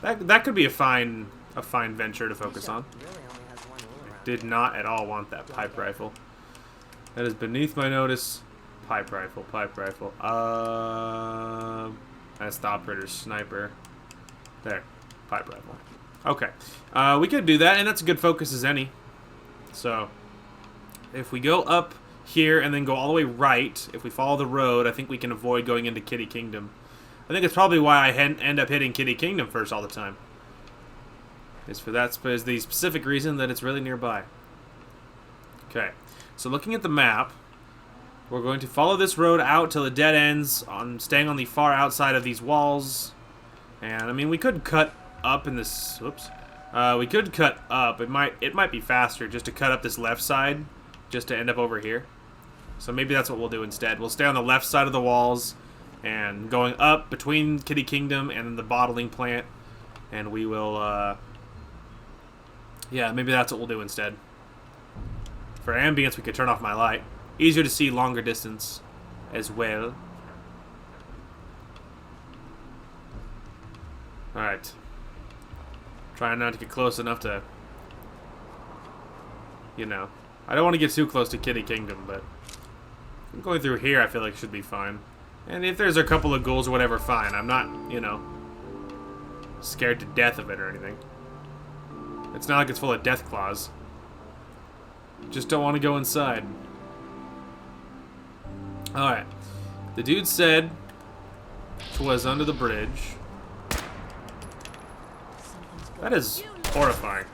S1: That could be a fine venture to focus on. Did not at all want that pipe rifle. That is beneath my notice. Pipe rifle. That's the operator's sniper. There. Pipe rifle. Okay. We could do that, and that's a good focus as any. So, if we go up here and then go all the way right, if we follow the road, I think we can avoid going into Kitty Kingdom. I think it's probably why I end up hitting Kitty Kingdom first all the time. Is the specific reason that it's really nearby. Okay. So looking at the map, we're going to follow this road out till it dead ends, staying on the far outside of these walls. And I mean, we could cut up in this. Whoops. We could cut up. It might be faster just to cut up this left side, just to end up over here. So maybe that's what we'll do instead. We'll stay on the left side of the walls, and going up between Kitty Kingdom and the bottling plant, and we will. Yeah, maybe that's what we'll do instead. For ambience, we could turn off my light. Easier to see longer distance as well. Alright. Trying not to get close enough to, you know. I don't want to get too close to Kitty Kingdom, but going through here I feel like should be fine. And if there's a couple of ghouls or whatever, fine. I'm not, you know, scared to death of it or anything. It's not like it's full of death claws. Just don't want to go inside. Alright. The dude said 'twas under the bridge. That is horrifying.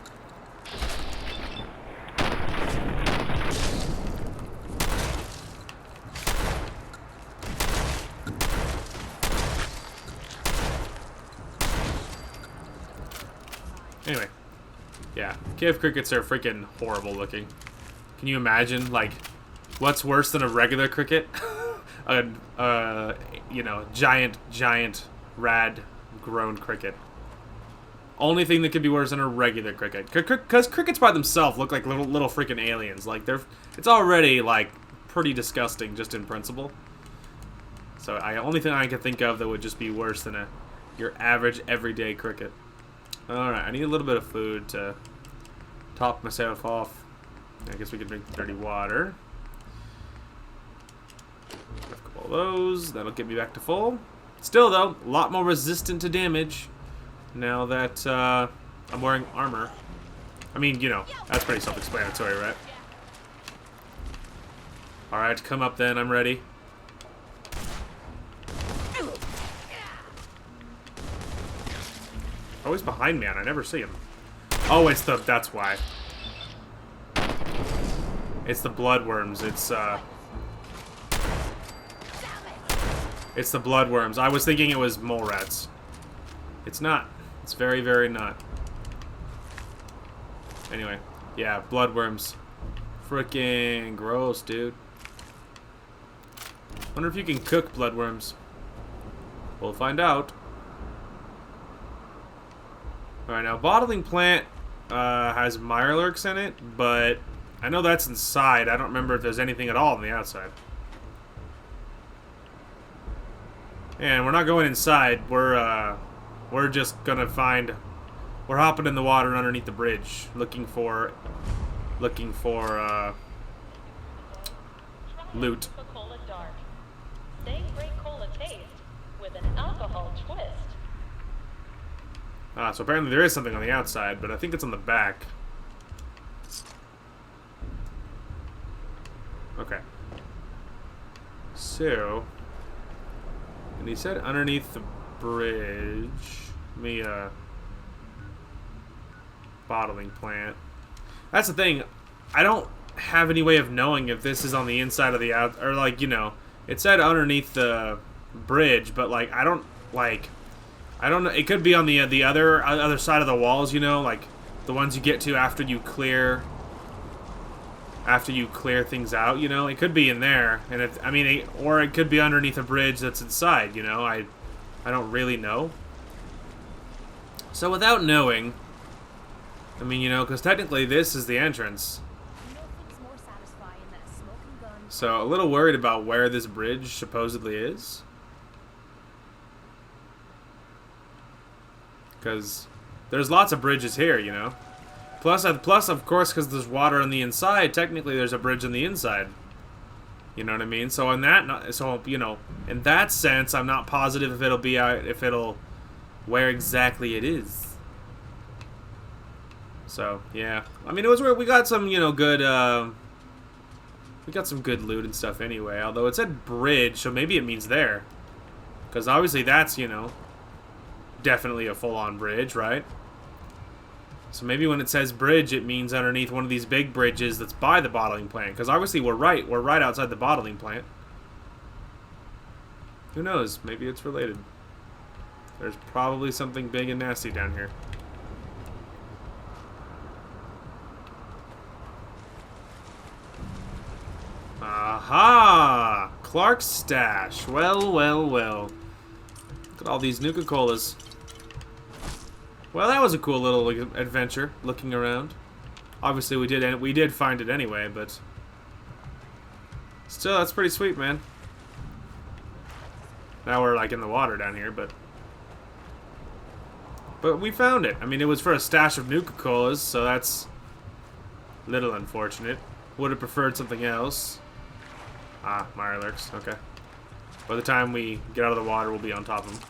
S1: Anyway. Yeah, cave crickets are freaking horrible looking. Can you imagine, like, what's worse than a regular cricket? You know, giant, rad, grown cricket. Only thing that could be worse than a regular cricket. Because crickets by themselves look like little freaking aliens. Like, it's already, like, pretty disgusting just in principle. So, only thing I can think of that would just be worse than your average, everyday cricket. Alright, I need a little bit of food to top myself off. I guess we could drink dirty water. A couple of those. That'll get me back to full. Still, though, a lot more resistant to damage now that I'm wearing armor. I mean, you know, that's pretty self-explanatory, right? Alright, come up then. I'm ready. Oh, he's behind me, and I never see him. Oh, that's why. It's the bloodworms. It's the bloodworms. I was thinking it was mole rats. It's not. It's very, very not. Anyway, yeah, bloodworms. Freaking gross, dude. Wonder if you can cook bloodworms. We'll find out. Alright, now bottling plant has mirelurks in it, but I know that's inside. I don't remember if there's anything at all on the outside. And we're not going inside. We're just gonna we're hopping in the water underneath the bridge, looking for loot. So apparently there is something on the outside, but I think it's on the back. Okay. So, and he said underneath the bridge, bottling plant. That's the thing. I don't have any way of knowing if this is on the inside of the out, or like, you know, it said underneath the bridge, but like I don't know. It could be on the other side of the walls, you know, like the ones you get to after you clear things out, you know. It could be in there, and or it could be underneath a bridge that's inside, you know. I don't really know. So without knowing, I mean, you know, because technically this is the entrance. So a little worried about where this bridge supposedly is. Because there's lots of bridges here, you know. Plus, of course, because there's water on the inside, technically there's a bridge on the inside. You know what I mean? So in that sense, I'm not positive where exactly it is. So yeah, I mean, we got some, you know, good, we got some good loot and stuff anyway. Although it said bridge, so maybe it means there, because obviously that's, you know, definitely a full-on bridge, right? So maybe when it says bridge, it means underneath one of these big bridges that's by the bottling plant. Because obviously we're right outside the bottling plant. Who knows? Maybe it's related. There's probably something big and nasty down here. Aha! Clark's stash. Well, well, well. Look at all these Nuka-Colas. Well, that was a cool little adventure, looking around. Obviously, we did find it anyway, but still, that's pretty sweet, man. Now we're like in the water down here, but we found it. I mean, it was for a stash of Nuka-Colas, so that's a little unfortunate. Would have preferred something else. Ah, Mirelurks. Okay. By the time we get out of the water, we'll be on top of them.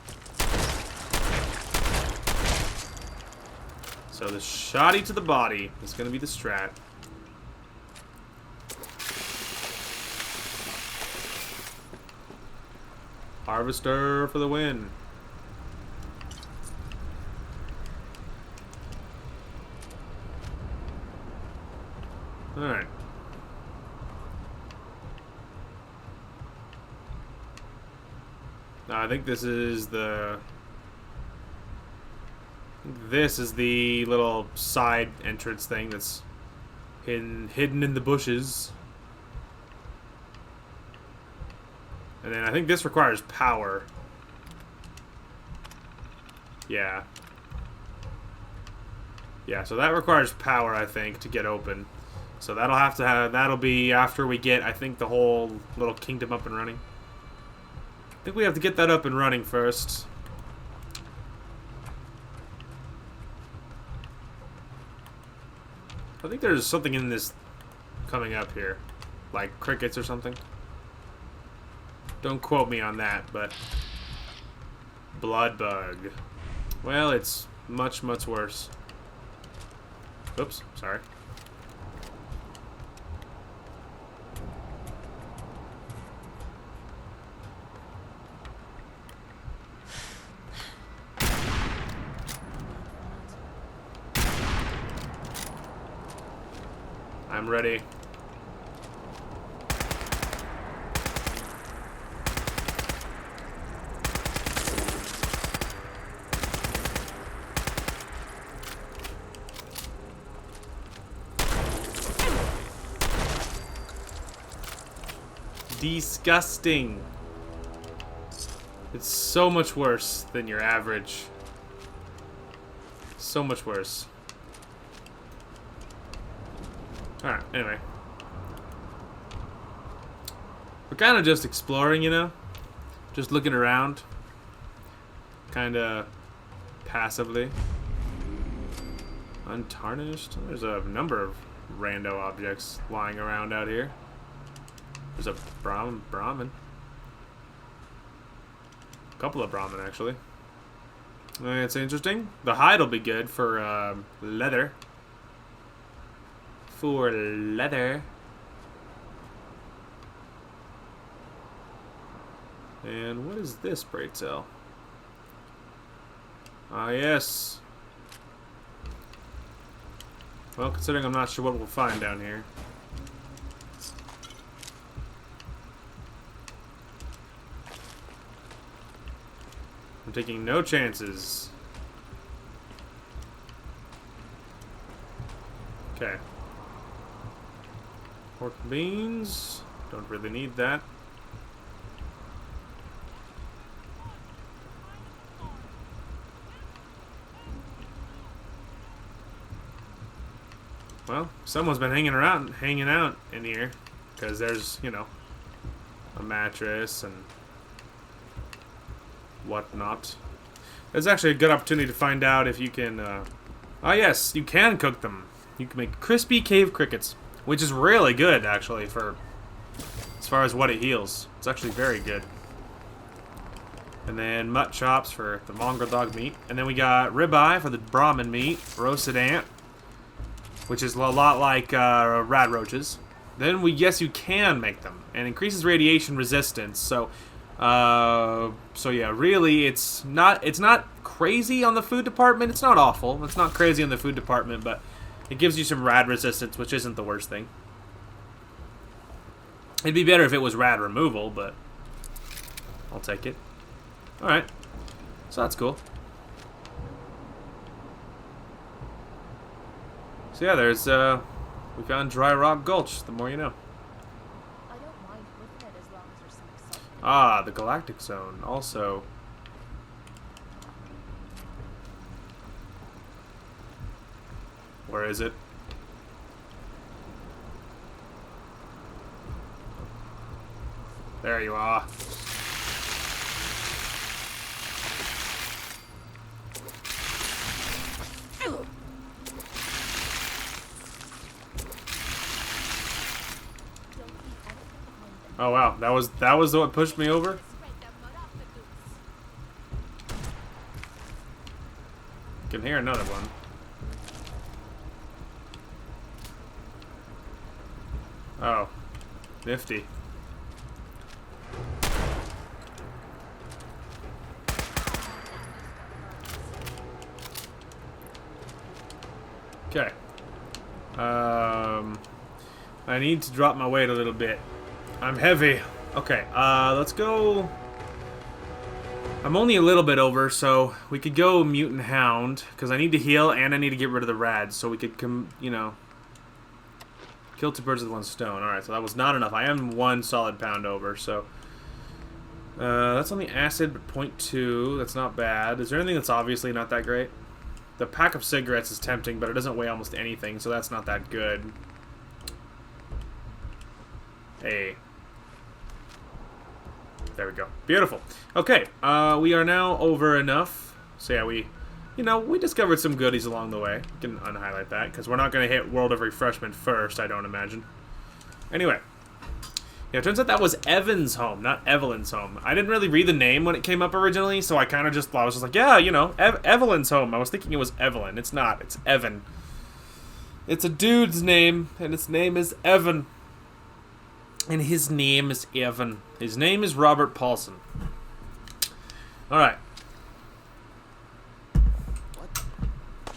S1: So the shotty to the body is going to be the strat. Harvester for the win. Alright. Now I think this is the... This is the little side entrance thing that's hidden in the bushes. And then I think this requires power. Yeah. Yeah, so that requires power, I think, to get open. So that'll be after we get, I think, the whole little kingdom up and running. I think we have to get that up and running first. I think there's something in this coming up here. Like crickets or something. Don't quote me on that, but... Blood bug. Well, it's much, much worse. Oops, sorry. I'm ready. Disgusting. It's so much worse than your average. So much worse. Alright, anyway. We're kind of just exploring, you know? Just looking around. Kind of passively. Untarnished? There's a number of rando objects lying around out here. There's a Brahmin. A couple of Brahmin, actually. It's interesting. The hide will be good for leather. For leather. And what is this braid cell? Ah, yes. Well, considering I'm not sure what we'll find down here. I'm taking no chances. Okay. Pork and beans. Don't really need that. Well, someone's been hanging out in here, because there's, you know, a mattress and whatnot. There's actually a good opportunity to find out if you can, oh yes, you can cook them. You can make crispy cave crickets, which is really good, actually, for, as far as what it heals. It's actually very good. And then mutt chops for the mongrel dog meat. And then we got ribeye for the Brahmin meat, roasted ant, which is a lot like rad roaches. Then yes, you can make them, and increases radiation resistance. So So yeah, really, it's not crazy on the food department. It's not awful. It's not crazy on the food department, but it gives you some rad resistance, which isn't the worst thing. It'd be better if it was rad removal, but I'll take it. All right, so that's cool. So yeah, there's we found Dry Rock Gulch. The more you know. Ah, the Galactic Zone. Also, where is it? There you are. Oh wow, that was what pushed me over? Can hear another one. Oh. Nifty. Okay. I need to drop my weight a little bit. I'm heavy. Okay, let's go. I'm only a little bit over, so we could go Mutant Hound, because I need to heal and I need to get rid of the rads, so we could, you know, kill two birds with one stone. Alright, so that was not enough. I am 1 solid pound over, so. That's on the acid, but 0.2. That's not bad. Is there anything that's obviously not that great? The pack of cigarettes is tempting, but it doesn't weigh almost anything, so that's not that good. Hey. There we go. Beautiful. Okay, we are now over enough. So yeah, we discovered some goodies along the way. We can unhighlight that, because we're not going to hit World of Refreshment first, I don't imagine. Anyway. Yeah, it turns out that was Evan's home, not Evelyn's home. I didn't really read the name when it came up originally, so I kind of just, I was just like, yeah, you know, Evelyn's home. I was thinking it was Evelyn. It's not. It's Evan. It's a dude's name, and his name is Evan. And his name is Evan. His name is Robert Paulson. Alright.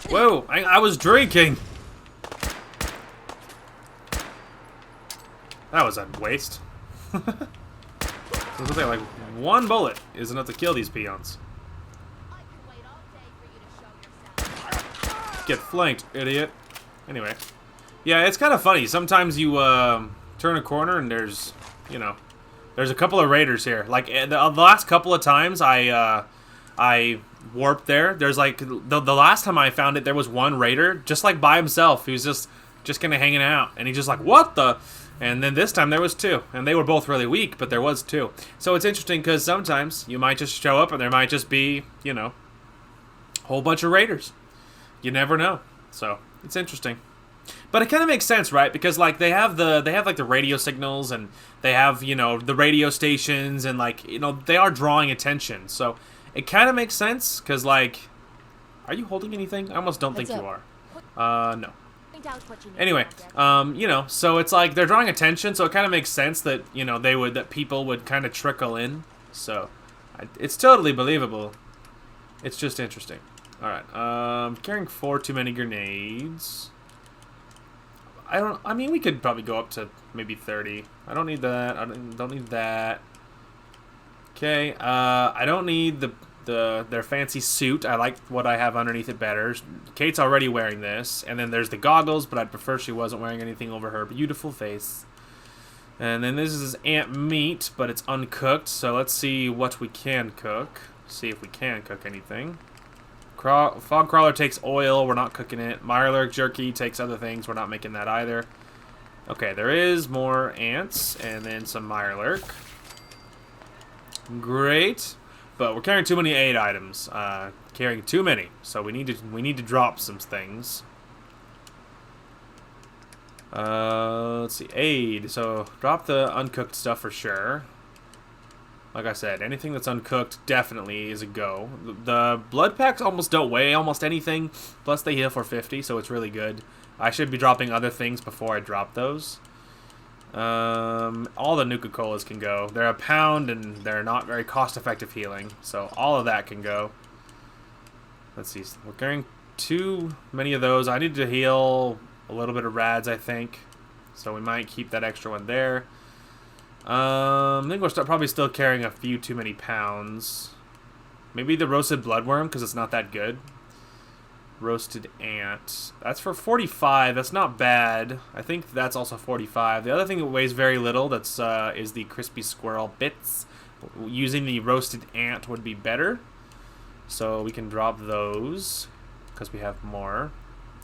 S1: Whoa, I was drinking! That was a waste. So like 1 bullet is enough to kill these peons. Get flanked, idiot. Anyway. Yeah, it's kind of funny. Sometimes you, turn a corner and there's, you know, there's a couple of raiders here. Like the last couple of times I warped there. There's like the last time I found it, there was 1 raider just like by himself. He was just kind of hanging out, and he's just like, what the? And then this time there was 2, and they were both really weak, but there was 2. So it's interesting because sometimes you might just show up and there might just be, you know, a whole bunch of raiders. You never know. So it's interesting. But it kind of makes sense, right? Because like they have like the radio signals, and they have, you know, the radio stations, and like, you know, they are drawing attention. So it kind of makes sense because like, are you holding anything? I almost don't think you are. No. Anyway, you know, so it's like they're drawing attention, so it kind of makes sense that, you know, that people would kind of trickle in. So it's totally believable. It's just interesting. All right, carrying 4 too many grenades. I mean, we could probably go up to maybe 30. I don't need that. I don't need that. Okay, I don't need their fancy suit. I like what I have underneath it better. Kate's already wearing this. And then there's the goggles, but I'd prefer she wasn't wearing anything over her beautiful face. And then this is ant meat, but it's uncooked. So let's see what we can cook. See if we can cook anything. Fog crawler takes oil. We're not cooking it. Mirelurk jerky takes other things. We're not making that either. Okay, there is more ants and then some Mirelurk. Great. But we're carrying too many aid items. Carrying too many. So we need to drop some things. Let's see. Aid. So drop the uncooked stuff for sure. Like I said, anything that's uncooked definitely is a go. The blood packs almost don't weigh almost anything. Plus they heal for 50, so it's really good. I should be dropping other things before I drop those. All the Nuka-Colas can go. They're a pound and they're not very cost-effective healing. So all of that can go. Let's see. We're carrying too many of those. I need to heal a little bit of rads, I think. So we might keep that extra one there. I think we're probably still carrying a few too many pounds. Maybe the roasted bloodworm, because it's not that good. Roasted ant. That's for 45. That's not bad. I think that's also 45. The other thing that weighs very little is the crispy squirrel bits. Using the roasted ant would be better. So we can drop those because we have more.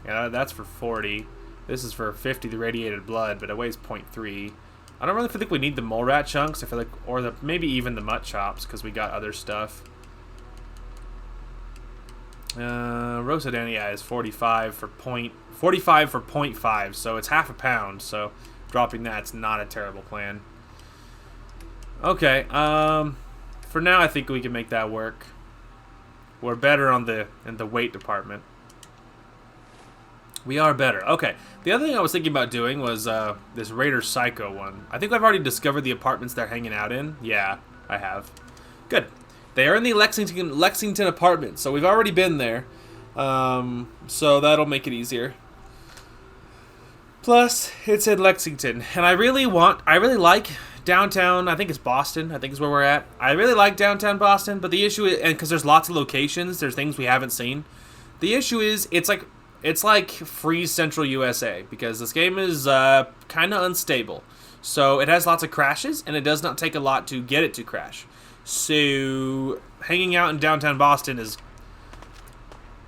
S1: Yeah, that's for 40. This is for 50, the radiated blood, but it weighs 0.3. I don't really think we need the mole rat chunks. I feel like, or maybe even the mutt chops because we got other stuff. Roasted ant, yeah, is 45 for 0.5, so it's half a pound. So dropping that's not a terrible plan. Okay, for now I think we can make that work. We're better in the weight department. We are better. Okay. The other thing I was thinking about doing was this Raider Psycho one. I think I've already discovered the apartments they're hanging out in. Yeah, I have. Good. They are in the Lexington apartment, so we've already been there. So that'll make it easier. Plus, it's in Lexington, and I really like downtown. I think it's Boston. I think is where we're at. I really like downtown Boston, but the issue is, and because there's lots of locations, there's things we haven't seen. The issue is, it's like Freeze Central USA, because this game is kind of unstable. So it has lots of crashes, and it does not take a lot to get it to crash. So hanging out in downtown Boston is,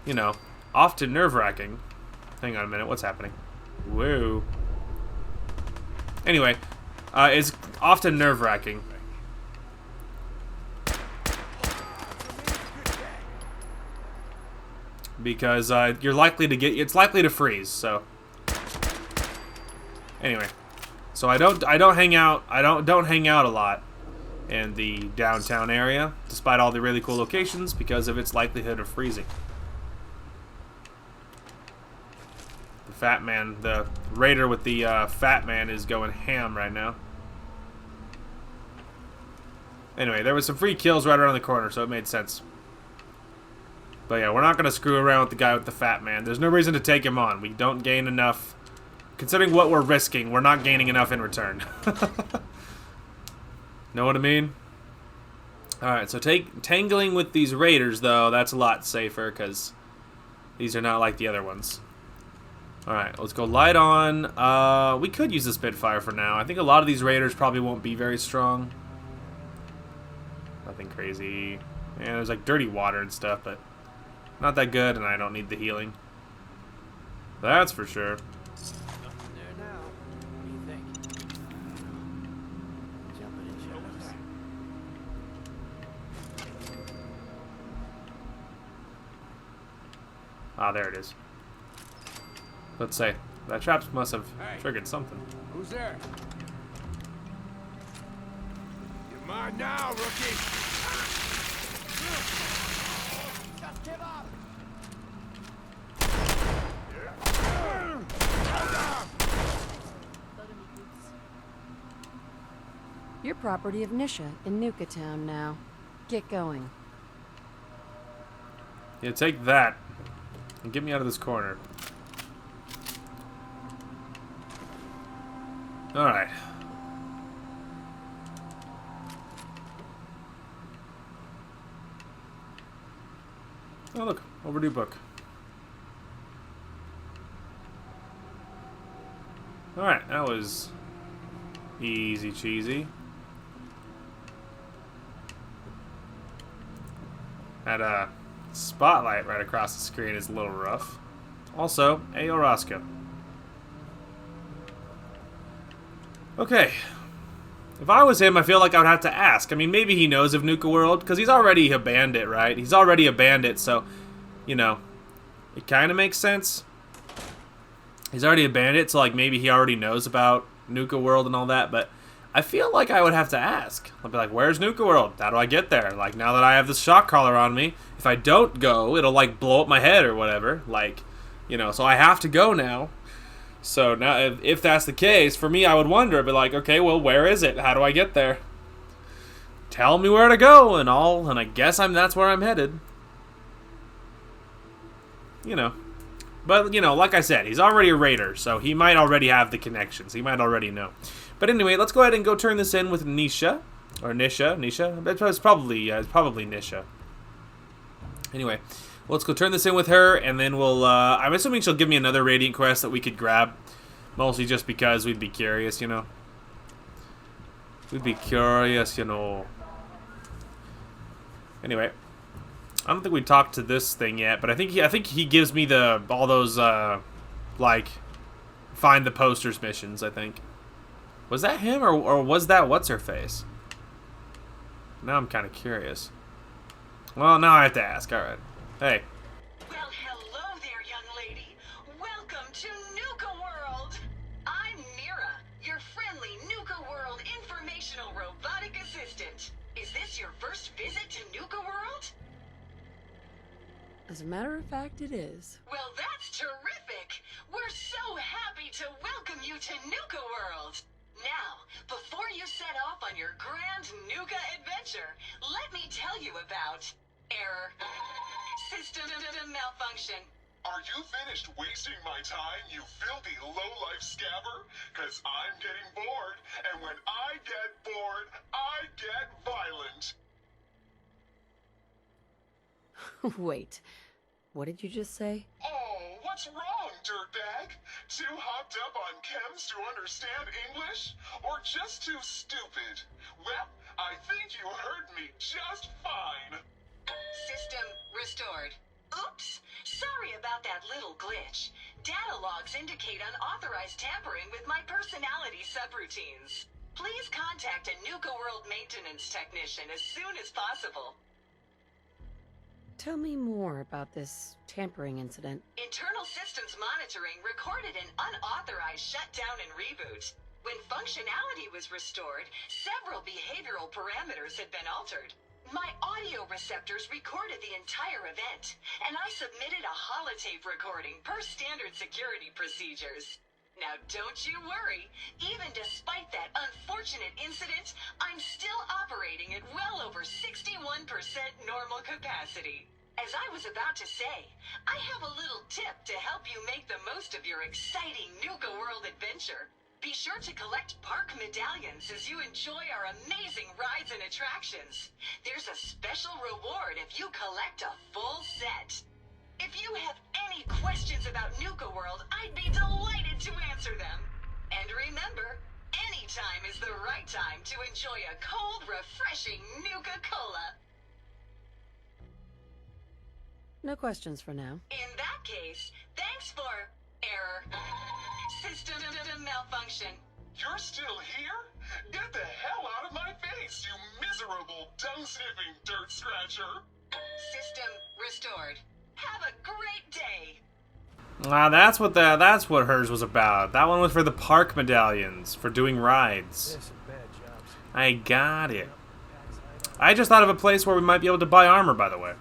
S1: you know, often nerve-wracking. Hang on a minute, what's happening? Whoa. Anyway, it's often nerve-wracking. Because you're likely to it's likely to freeze. So anyway, so I don't hang out a lot in the downtown area, despite all the really cool locations, because of its likelihood of freezing. The fat man, the raider with the fat man, is going ham right now. Anyway, there was some free kills right around the corner, so it made sense. But yeah, we're not going to screw around with the guy with the fat man. There's no reason to take him on. We don't gain enough. Considering what we're risking, we're not gaining enough in return. Know what I mean? Alright, so tangling with these raiders, though, that's a lot safer, because these are not like the other ones. Alright, let's go light on. We could use the Spitfire for now. I think a lot of these raiders probably won't be very strong. Nothing crazy. Yeah, there's like dirty water and stuff, but not that good, and I don't need the healing. That's for sure.
S6: Nothing there now. What do you think? Jumping in shadows.
S1: Ah, there it is. Let's say that trap must have triggered something.
S13: Who's there? You're mine now, rookie. Just give up.
S2: You're property of Nisha in Nuka-Town now. Get going.
S1: Yeah, take that and get me out of this corner. Alright. Oh look, overdue book. Alright, that was easy cheesy. That spotlight right across the screen is a little rough. Also, Ayo Roscoe. Okay. If I was him, I feel like I would have to ask. I mean, maybe he knows of Nuka-World, because he's already a bandit, right? He's already a bandit, so, you know, it kind of makes sense. He's already a bandit, so, like, maybe he already knows about Nuka-World and all that, but I feel like I would have to ask. I'll be like, where's Nuka-World? How do I get there? Like, now that I have this shock collar on me, if I don't go, it'll, like, blow up my head or whatever. Like, you know, so I have to go now. So now, if that's the case, for me, I would wonder, I'd be like, okay, well, where is it? How do I get there? Tell me where to go and all, and I guess that's where I'm headed. You know. But, you know, like I said, he's already a raider, so he might already have the connections. He might already know. But anyway, let's go ahead and go turn this in with Nisha. Or Nisha. It's probably Nisha. Anyway, let's go turn this in with her, and then we'll, I'm assuming she'll give me another Radiant quest that we could grab. Mostly just because we'd be curious, you know. We'd be curious, you know. Anyway. I don't think we talked to this thing yet, but I think he gives me all those like find the posters missions, I think. Was that him or was that what's her face? Now I'm kind of curious. Well, now I have to ask. All right. Hey.
S20: Well, hello there, young lady. Welcome to Nuka-World. I'm Mira, your friendly Nuka-World informational robotic assistant. Is this your first visit to Nuka-World?
S2: As a matter of fact, it is.
S20: Well, that's terrific! We're so happy to welcome you to Nuka-World! Now, before you set off on your grand Nuka adventure, let me tell you about error, system malfunction.
S21: Are you finished wasting my time, you filthy low-life scabber? 'Cause I'm getting bored, and when I get bored, I get violent.
S2: Wait, what did you just say?
S21: Oh, what's wrong, dirtbag? Too hopped up on chems to understand English? Or just too stupid? Well, I think you heard me just fine.
S20: System restored. Oops! Sorry about that little glitch. Data logs indicate unauthorized tampering with my personality subroutines. Please contact a Nuka-World maintenance technician as soon as possible.
S2: Tell me more about this tampering incident.
S20: Internal systems monitoring recorded an unauthorized shutdown and reboot. When functionality was restored, several behavioral parameters had been altered. My audio receptors recorded the entire event, and I submitted a holotape recording per standard security procedures. Now don't you worry, even despite that unfortunate incident, I'm still operating at well over 61% normal capacity. As I was about to say, I have a little tip to help you make the most of your exciting Nuka-World adventure. Be sure to collect park medallions as you enjoy our amazing rides and attractions. There's a special reward if you collect a full set. If you have any questions about Nuka-World, I'd be delighted to answer them. And remember, any time is the right time to enjoy a cold, refreshing Nuka-Cola.
S2: No questions for now.
S20: In that case, thanks for error. System malfunction.
S21: You're still here? Get the hell out of my face, you miserable, dung-sniffing dirt scratcher!
S20: System restored. Have a great day.
S1: That's what hers was about. That one was for the park medallions for doing rides. I got it. I just thought of a place where we might be able to buy armor, by the way.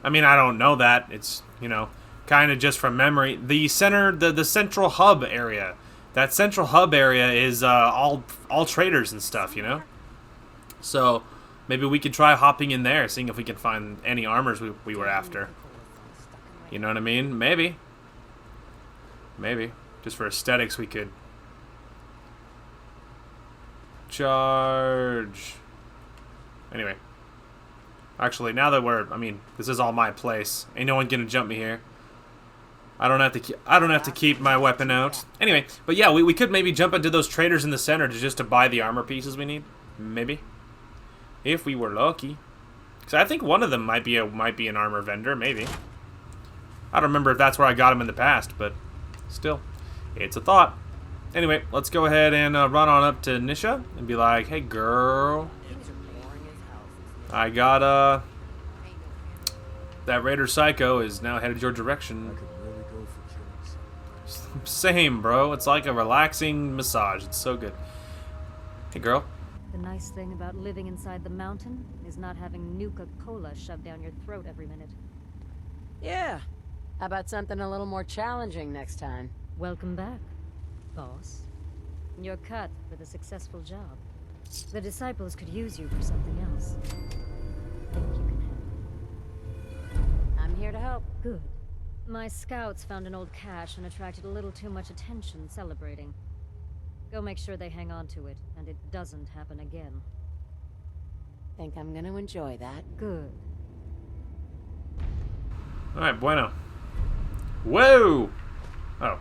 S1: I mean, I don't know that. It's, you know, kind of just from memory. The central hub area. That central hub area is all traders and stuff, you know? So maybe we could try hopping in there, seeing if we can find any armors we were after. You know what I mean? Maybe. Maybe. Just for aesthetics, we could. Charge. Anyway. Actually, now that this is all my place. Ain't no one gonna jump me here. I don't have to keep my weapon out. Anyway, but yeah, we could maybe jump into those traders in the center just to buy the armor pieces we need. Maybe. If we were lucky. Cause I think one of them might be an armor vendor, maybe. I don't remember if that's where I got him in the past, but still, it's a thought. Anyway, let's go ahead and run on up to Nisha and be like, hey girl, I got that Raider Psycho is now headed your direction. Same, bro. It's like a relaxing massage. It's so good. Hey girl.
S4: The nice thing about living inside the mountain is not having Nuka-Cola shoved down your throat every minute.
S2: Yeah. How about something a little more challenging next time?
S4: Welcome back. boss. You're cut with a successful job. The disciples could use you for something else. Think you can help?
S2: I'm here to help.
S4: Good. My scouts found an old cache and attracted a little too much attention celebrating. Go make sure they hang on to it, and it doesn't happen again.
S2: Think I'm gonna enjoy that.
S4: Good.
S1: Alright, bueno. Whoa! Oh.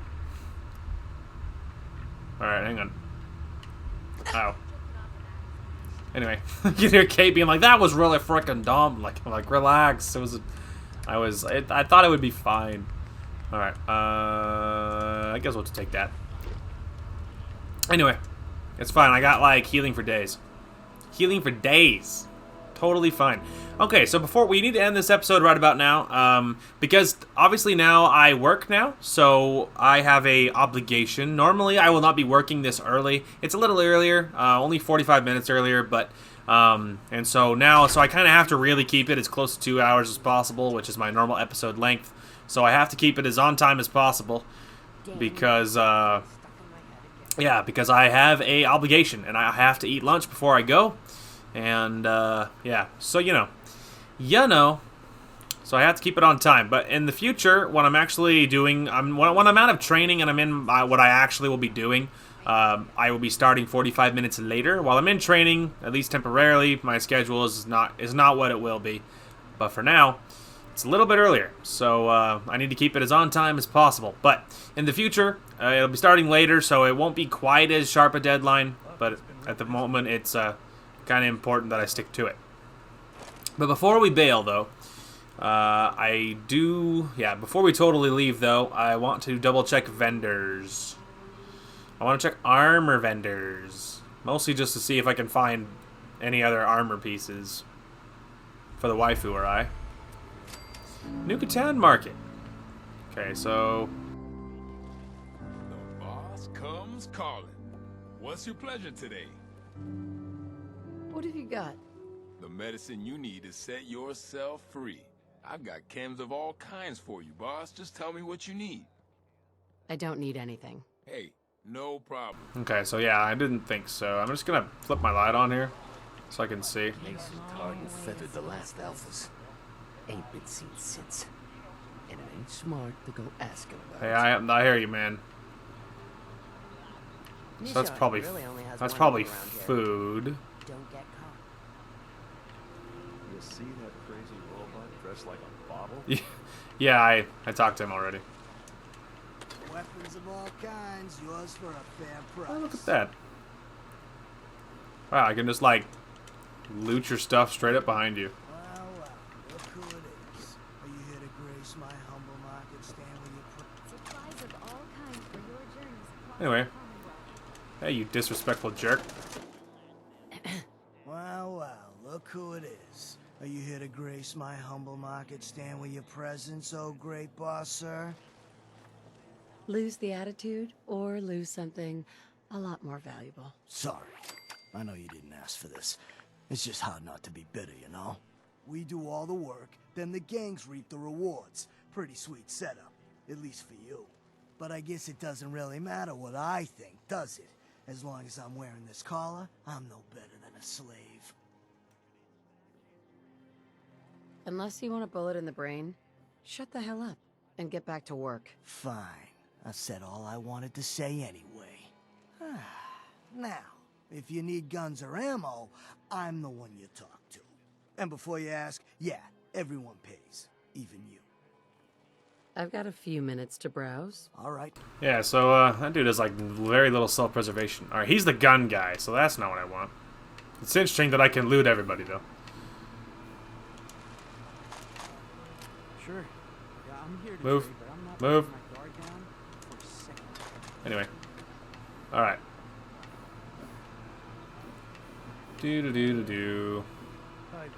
S1: Alright, hang on. Ow. Anyway, you hear Kate being like, that was really freaking dumb. Like, relax. It was... I thought it would be fine. Alright, I guess we'll just take that. Anyway, it's fine. I got, like, healing for days. Healing for days. Totally fine. Okay, so before we need to end this episode right about now, because obviously now I work now, so I have a obligation. Normally I will not be working this early. It's a little earlier, only 45 minutes earlier, but and so now, so I kind of have to really keep it as close to 2 hours as possible, which is my normal episode length. So I have to keep it as on time as possible because yeah, because I have a obligation and I have to eat lunch before I go. And yeah, so you know, so I have to keep it on time. But in the future, when I'm actually doing, when I'm out of training and I'm in what I actually will be doing, I will be starting 45 minutes later. While I'm in training, at least temporarily, my schedule is not what it will be. But for now, it's a little bit earlier, so I need to keep it as on time as possible. But in the future, it'll be starting later, so it won't be quite as sharp a deadline. But at the moment, it's kind of important that I stick to it. But before we bail, though, before we totally leave, though, I want to double-check vendors. I want to check armor vendors. Mostly just to see if I can find any other armor pieces for the waifu or I. Nuka Market. Okay, so...
S5: The boss comes calling. What's your pleasure today?
S2: What have you got?
S5: The medicine you need to set yourself free. I've got chems of all kinds for you, boss. Just tell me what you need.
S2: I don't need anything.
S5: Hey, no problem.
S1: Okay, so yeah, I didn't think so. I'm just gonna flip my light on here so I can see.
S6: Mason tarred and feathered the last alphas. Ain't been seen since. And it ain't smart to go asking about
S1: Hey, I hear you, man. So that's probably food.
S2: Don't get caught.
S18: You see that crazy robot dressed like a bottle?
S1: Yeah, I talked to him already.
S22: Weapons of all kinds, yours for a fair price.
S1: Oh, look at that. Wow, I can just like loot your stuff straight up behind you.
S22: Well, look who it is. Are you here to grace my humble market stand with your supplies of all kinds for your journeys?
S1: Anyway. Hey, you disrespectful jerk.
S22: Well, look who it is. Are you here to grace my humble market stand with your presence, oh great boss, sir?
S2: Lose the attitude or lose something a lot more valuable.
S22: Sorry. I know you didn't ask for this. It's just hard not to be bitter, you know? We do all the work, then the gangs reap the rewards. Pretty sweet setup, at least for you. But I guess it doesn't really matter what I think, does it? As long as I'm wearing this collar, I'm no better than a slave.
S2: Unless you want a bullet in the brain, shut the hell up and get back to work.
S22: Fine. I said all I wanted to say anyway. Now, if you need guns or ammo, I'm the one you talk to. And before you ask, yeah, everyone pays. Even you.
S2: I've got a few minutes to browse.
S22: All right.
S1: Yeah, so that dude has like very little self-preservation. All right, he's the gun guy, so that's not what I want. It's interesting that I can loot everybody though.
S23: Sure. Yeah, I'm here to
S1: Move.
S23: trade, but I'm not
S1: Move.
S23: putting my guard down for a second.
S1: Anyway. All right. Do.
S13: Hi there.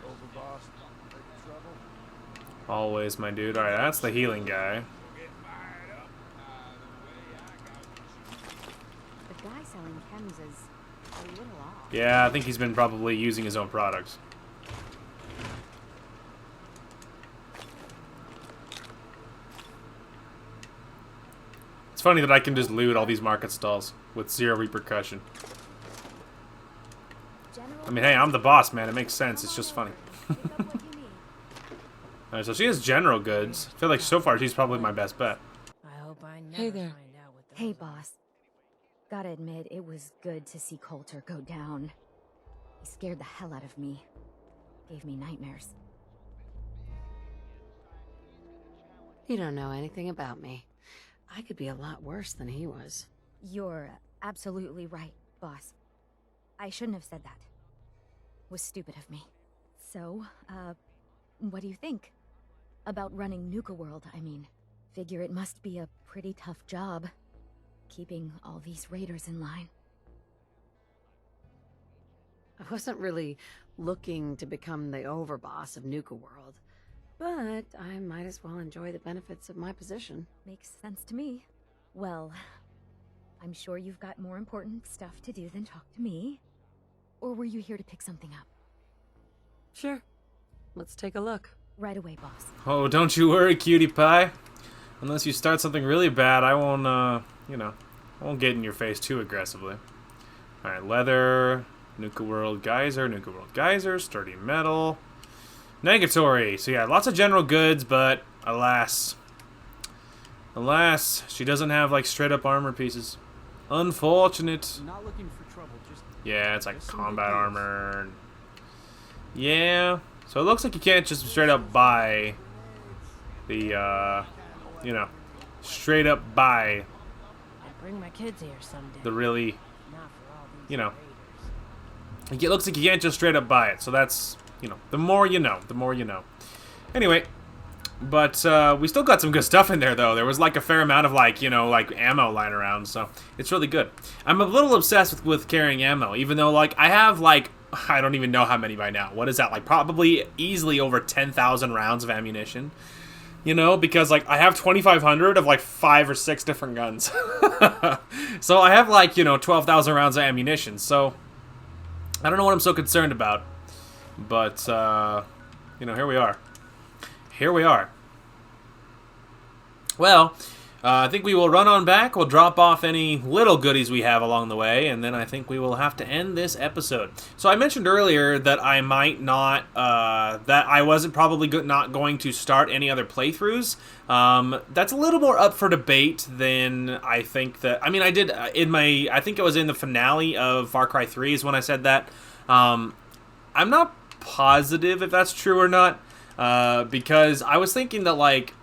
S13: Overboss, making trouble?
S1: Always, my dude. All right, that's the healing guy.
S11: The guy selling chems is a little off.
S1: Yeah, I think he's been probably using his own products. It's funny that I can just loot all these market stalls with zero repercussion. I mean, hey, I'm the boss, man. It makes sense. It's just funny. Alright, so she has general goods. I feel like so far she's probably my best bet.
S2: Hey there.
S8: Hey, boss. Gotta admit, it was good to see Coulter go down. He scared the hell out of me. Gave me nightmares.
S2: You don't know anything about me. I could be a lot worse than he was.
S8: You're absolutely right, boss. I shouldn't have said that. Was stupid of me. So, what do you think? About running Nuka-World, I mean. Figure it must be a pretty tough job, keeping all these raiders in line.
S2: I wasn't really looking to become the overboss of Nuka-World, but I might as well enjoy the benefits of my position.
S8: Makes sense to me. Well, I'm sure you've got more important stuff to do than talk to me. Or were you here to pick something up?
S2: Sure. Let's take a look.
S8: Right away, boss.
S1: Oh, don't you worry, cutie pie. Unless you start something really bad, I won't, you know, I won't get in your face too aggressively. Alright, leather, Nuka-World Geyser, Nuka-World Geyser, sturdy metal, negatory. So yeah, lots of general goods, but alas, she doesn't have like straight up armor pieces. Unfortunate.
S23: Not looking for trouble, just
S1: yeah, it's like combat armor. Yeah, so it looks like you can't just straight up buy the, you know, straight up buy
S15: bring my kids here someday.
S1: the really, you know, it looks like you can't just straight up buy it. So that's, you know, the more you know, the more you know. Anyway, but we still got some good stuff in there, though. There was like a fair amount of like, you know, like ammo lying around, so it's really good. I'm a little obsessed with carrying ammo, even though like I have like, I don't even know how many by now. What is that, like probably easily over 10,000 rounds of ammunition. You know, because like I have 2,500 of like 5 or 6 different guns. So I have like, you know, 12,000 rounds of ammunition. So I don't know what I'm so concerned about. But, you know, here we are. Here we are. Well, I think we will run on back. We'll drop off any little goodies we have along the way, and then I think we will have to end this episode. So I mentioned earlier that I might not, that I wasn't probably not going to start any other playthroughs. That's a little more up for debate than I think that, I mean, I did in my, I think it was in the finale of Far Cry 3 is when I said that. I'm not positive if that's true or not, because I was thinking that, like,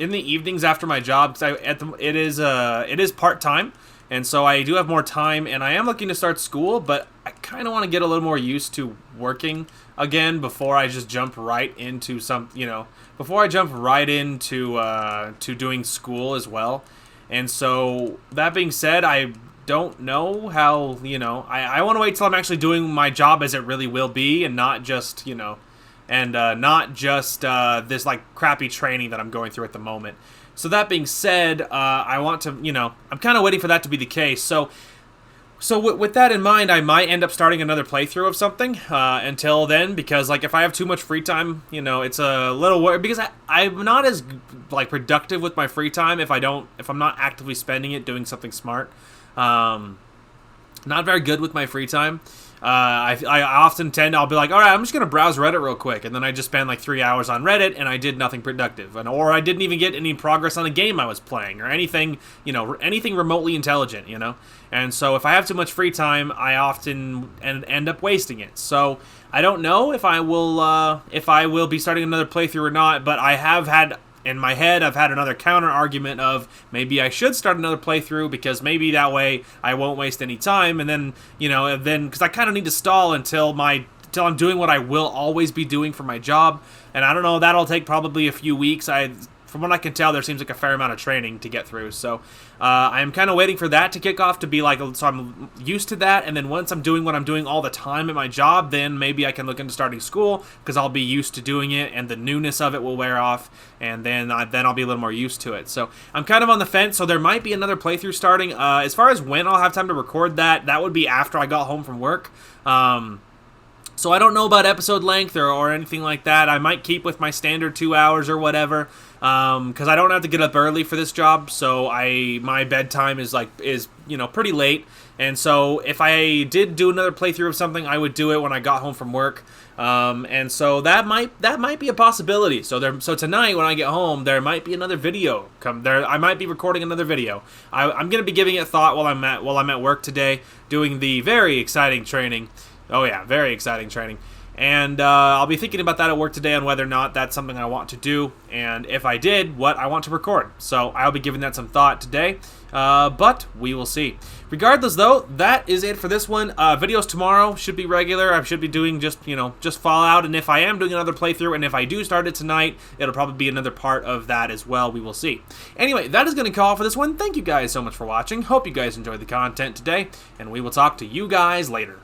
S1: in the evenings after my job, cause it is part-time, and so I do have more time, and I am looking to start school, but I kind of want to get a little more used to working again before I just jump right into some, you know, before I jump right into to doing school as well. And so that being said, I don't know how, you know, I want to wait till I'm actually doing my job as it really will be, and not just, you know, and not just this like crappy training that I'm going through at the moment. So that being said, I want to, you know, I'm kind of waiting for that to be the case. So with that in mind, I might end up starting another playthrough of something until then, because like if I have too much free time, you know, it's a little worried, because I'm not as like productive with my free time if I'm not actively spending it doing something smart. Not very good with my free time. I often I'll be like, all right, I'm just going to browse Reddit real quick. And then I just spend like 3 hours on Reddit and I did nothing productive. Or I didn't even get any progress on a game I was playing or anything, you know, anything remotely intelligent, you know. And so if I have too much free time, I often end up wasting it. So I don't know if I will be starting another playthrough or not, but I have had, in my head, I've had another counter argument of maybe I should start another playthrough, because maybe that way I won't waste any time, and then, you know, because I kind of need to stall until I'm doing what I will always be doing for my job, and I don't know, that'll take probably a few weeks. From what I can tell, there seems like a fair amount of training to get through, so I'm kind of waiting for that to kick off, to be like, so I'm used to that, and then once I'm doing what I'm doing all the time at my job, then maybe I can look into starting school, because I'll be used to doing it, and the newness of it will wear off, and then I'll be a little more used to it. So I'm kind of on the fence, so there might be another playthrough starting. As far as when I'll have time to record that would be after I got home from work. So I don't know about episode length or anything like that. I might keep with my standard 2 hours or whatever. because I don't have to get up early for this job, so my bedtime is pretty late. And so if I did do another playthrough of something, I would do it when I got home from work. And so that might be a possibility. So tonight when I get home, there might be another video come there. I might be recording another video. I'm gonna be giving it thought while I'm at work today, doing the very exciting training. Oh yeah, very exciting training. And I'll be thinking about that at work today on whether or not that's something I want to do, and if I did, what I want to record. So I'll be giving that some thought today, but we will see. Regardless, though, that is it for this one. Videos tomorrow should be regular. I should be doing just Fallout, and if I am doing another playthrough, and if I do start it tonight, it'll probably be another part of that as well. We will see. Anyway, that is going to call for this one. Thank you guys so much for watching. Hope you guys enjoyed the content today, and we will talk to you guys later.